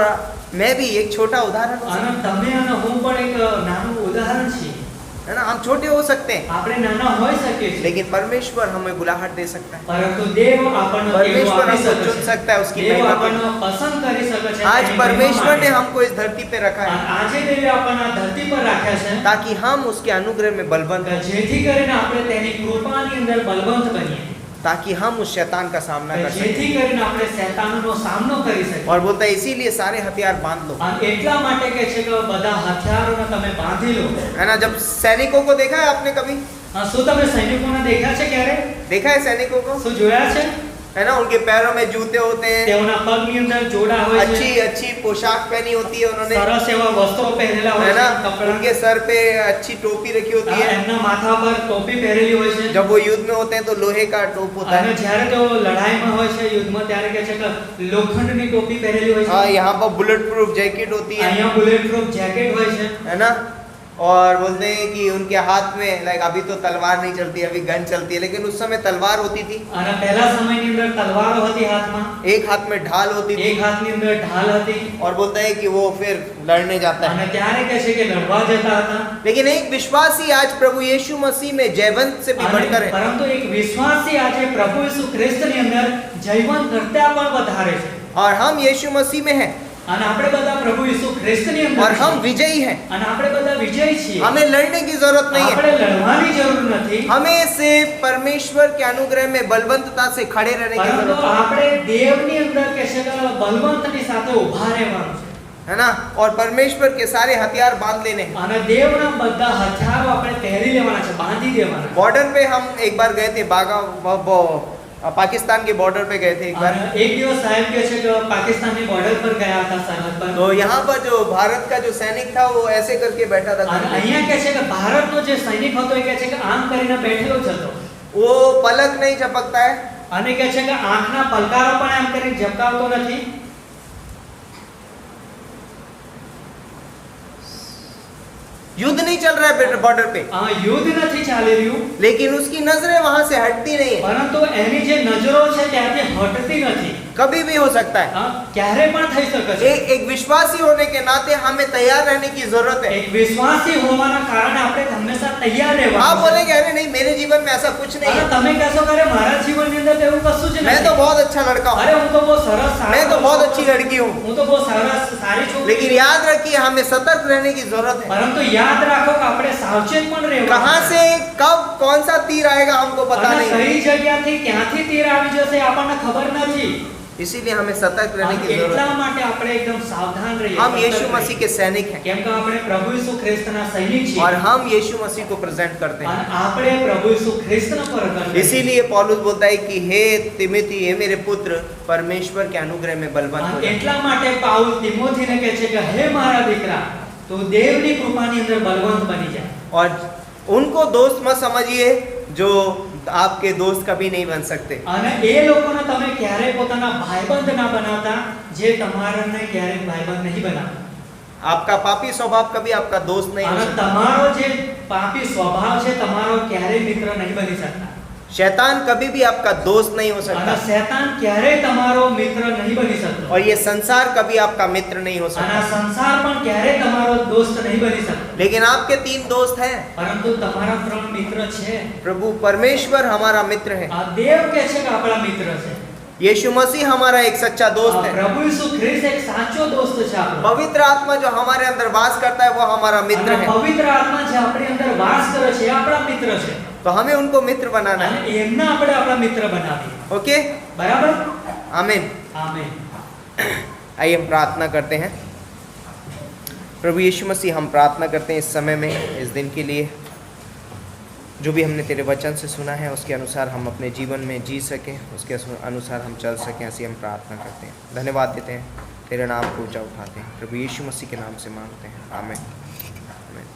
मैं भी एक छोटा उदाहरण हूँ, અને તમે અને હું પણ એક નાનું ઉદાહરણ છીએ. है ना। हम छोटे हो सकते हैं, આપણે નાના હોઈ શકીએ છીએ, लेकिन परमेश्वर हमें बुलाहट दे सकता है। પરંતુ દેવ આપણને એવું परमेश्वर આપી हमको શકે चुन છે. सकता है उसकी દેવ महिमा के આપણને પસંદ કરી શકે છે. आज તેની परमेश्वर महिमा ने માટે. हमको इस धरती पे रखा है અને આજે દેવે આપણને આ ધરતી પર રાખ્યા છે ताकि हम उसके अनुग्रह में बलवंत કે हों, જેથી કરીને આપણે તેની કૃપાની અંદર બલવંત બનીએ, ताकि हम उस शैतान का सामना કે कर सकें। જેથી કરીને આપણે શૈતાનનો સામનો કરી શકીએ. और बोलता है इसीलिए सारे हथियार बांध लो, અને એટલા માટે કે છે કે બધા હથિયારોને તમે બાંધી લો. है ना। जब सैनिकों को देखा है आपने कभी? શું તમે સૈનિકોને દેખ્યા છે ક્યારે? देखा है सैनिकों को, શું જોયા છે? है ना। उनके पैरों में जूते होते हैं, તેઓના પગની અંદર જોડા હોય अच्छी છે, अच्छी पोशाक पहनी होती है उन्होंने, સરસ એવા વસ્ત્રો પહેરેલા है હોય ना। છે, કપડા. उनके सर पे अच्छी टोपी रखी होती है। એમના માથા પર ટોપી પહેરેલી હોય છે. जब वो युद्ध में होते हैं तो लोहे का टोप होता અને है। જ્યારે તેઓ લડાઈમાં હોય છે, યુદ્ધમાં, ત્યારે કે છે કે લોખંડની ટોપી પહેરેલી હોય हाँ, છે. यहाँ पर बुलेट प्रूफ जैकेट होती है, અહીંયા બુલેટ પ્રૂફ જેકેટ હોય છે. है ना। और बोलते हैं कि उनके हाथ में लाइक अभी तो तलवार नहीं चलती, अभी गन चलती है, लेकिन उस समय तलवार होती थी। અને પહેલા સમયની અંદર તલવારો હતી હાથમાં, एक हाथ में ढाल होती थी, એક હાથની અંદર ઢાલ હતી. और बोलता है कि वो फिर लड़ने जाता है। અને ત્યારે કે છે કે લડવા જતા હતા. लेकिन एक विश्वासी आज प्रभु यीशु मसीह में जयवंत से भी અને बढ़कर है। પરંતુ એક વિશ્વાસી આજે પ્રભુ ઈસુ ખ્રિસ્તની અંદર જયવંત કરતા પણ વધારે છે. और हम यीशु मसीह में हैं અને આપણે બધા પ્રભુ ઈસુ ખ્રિસ્તની અંદર और हम છીએ. विजयी हैं। અને આપણે બધા વિજયી છીએ. हमें लड़ने की जरूरत नहीं है, આપણે લડવાની જરૂર નથી, हमें सिर्फ परमेश्वर के अनुग्रह में बलवंतता से खड़े रहने की પરંતુ जरूरत है, આપણે દેવની અંદર કે છે કે બલવંતની સાથે ઊભા રહેવાનું છે. है ना। और परमेश्वर के सारे हथियार बांध लेने हैं। અને દેવના બધા હથિયારો આપણે પહેરી લેવાના છે, બાંધી દેવાના છે. बॉर्डर पे हम एक बार गए थे, पाकिस्तान के बॉर्डर पे गए थे एक बार। અને એક દિવસ સાહેબ કે છે કે પાકિસ્તાનની બોર્ડર પર ગયા હતા, સરહદ પર. तो यहाँ पर जो भारत का जो सैनिक था वो ऐसे करके बैठा था, અને અહીંયા કે છે કે ભારતનો જે સૈનિક હતો એ કે છે કે આમ કરીને બેઠેલો જ હતો. वो पलक नहीं झपकता है, અને કે છે કે આંખના પલકારો પણ આમ કરીને ઝબકાવતો નથી. युद्ध नहीं चल रहा है बॉर्डर पे, યુદ્ધ નથી ચાલી રહ્યું, लेकिन उसकी नजरें वहां से हटती नहीं है। પરંતુ એની જે નજરો છે ત્યાંથી હટતી નથી. कभी भी हो सकता है। ક્યારે પણ થઈ શકે છે. एक विश्वासी होने के नाते हमें तैयार रहने की जरूरत है। એક વિશ્વાસી હોવાના કારણે આપણે હંમેશા તૈયાર आप રહેવાનું છે. बोलेंगे अरे नहीं मेरे जीवन में ऐसा कुछ नहीं અને है, તમે કહેશો કે અરે મારા જીવનની અંદર તો એવું કશું જ मैं નથી. तो बहुत अच्छा लड़का અરે हूँ, હું તો બહુ સરસ સારો मैं तो बहुत છોકરો अच्छी છું. लड़की हूँ। હું તો બહુ સરસ સારી છોકરી लेकिन છું. याद रखिए हमें सतर्क रहने की जरूरत है। પરંતુ યાદ રાખો કે આપણે સાવચેત પણ રહેવાનું कहाँ છે. से कब कौन सा तीर आएगा हमको पता અને नहीं, કઈ જગ્યાથી ક્યાંથી તીર આવી જશે આપણને ખબર નથી. इसीलिए हमें सतर्क रहने અને की जरूरत એટલા है। માટે આપણે એકદમ સાવધાન રહીએ. हम સતર્ક यीशु રહીએ. मसीह के सैनिक हैं કેમ કે આપણે પ્રભુ ઈસુ ખ્રિસ્તના સૈનિક છીએ. और हम यीशु मसीह को प्रेजेंट करते અને हैं। આપણે પ્રભુ ઈસુ ખ્રિસ્તનો પ્રગટ કરીએ. इसीलिए पौलुस बोलता है कि हे तिमोथी, हे मेरे पुत्र, परमेश्वर के अनुग्रह में बलवंत हो અને जा। એટલા માટે પાઉલ તિમોથીને કહે છે કે હે મારા દીકરા, તો દેવની કૃપાની અંદર બલવંત બની જા. और उनको दोस्त मत समझिए जो आपके दोस्त कभी नहीं बन सकते। અને એ લોકોને તમે ક્યારેય પોતાના ભાઈબંધ ના બનાવતા જે તમારાને ક્યારેય ભાઈબંધ નહીં બનાવતા. आपका पापी स्वभाव कभी आपका दोस्त नहीं हो અને सकता। તમારો જે પાપી સ્વભાવ છે તમારો ક્યારેય મિત્ર નહીં બની શકતા. शैतान कभी भी आपका दोस्त नहीं हो અને सकता શૈતાન ક્યારેય તમારો મિત્ર નહીં બની શકતો. और ये संसार कभी आपका मित्र नहीं हो અને सकता। આ સંસાર પણ ક્યારેય તમારો દોસ્ત નહીં બની શકતો. लेकिन आपके 3 दोस्त हैं। પરંતુ તમારા 3 મિત્ર છે. प्रभु परमेश्वर हमारा मित्र है, આ દેવ કે છે કે આપણા મિત્ર છે. यीशु मसीह हमारा एक सच्चा दोस्त है, પ્રભુ ઈસુ ખ્રિસ્ત એક સાચો દોસ્ત છે આપણો. पवित्र आत्मा जो हमारे अंदर वास करता है वो हमारा मित्र અને है। પવિત્ર આત્મા જે આપણી અંદર વાસ કરે છે એ આપણા મિત્ર છે. तो हमें उनको मित्र बनाना અને है। એમને આપણે આપણા મિત્ર બનાવીએ. ओके, બરાબર? आमीन। આમેન. आइए हम प्रार्थना करते हैं। प्रभु यीशु मसीह, हम प्रार्थना करते हैं इस समय में, इस दिन के लिए जो भी हमने तेरे वचन से सुना है उसके अनुसार हम अपने जीवन में जी सकें, उसके अनुसार हम चल सकें, ऐसी हम प्रार्थना करते हैं। धन्यवाद देते हैं, तेरे नाम को ऊंचा उठाते हैं, प्रभु यीशु मसीह के नाम से मांगते हैं, आमीन। आमीन।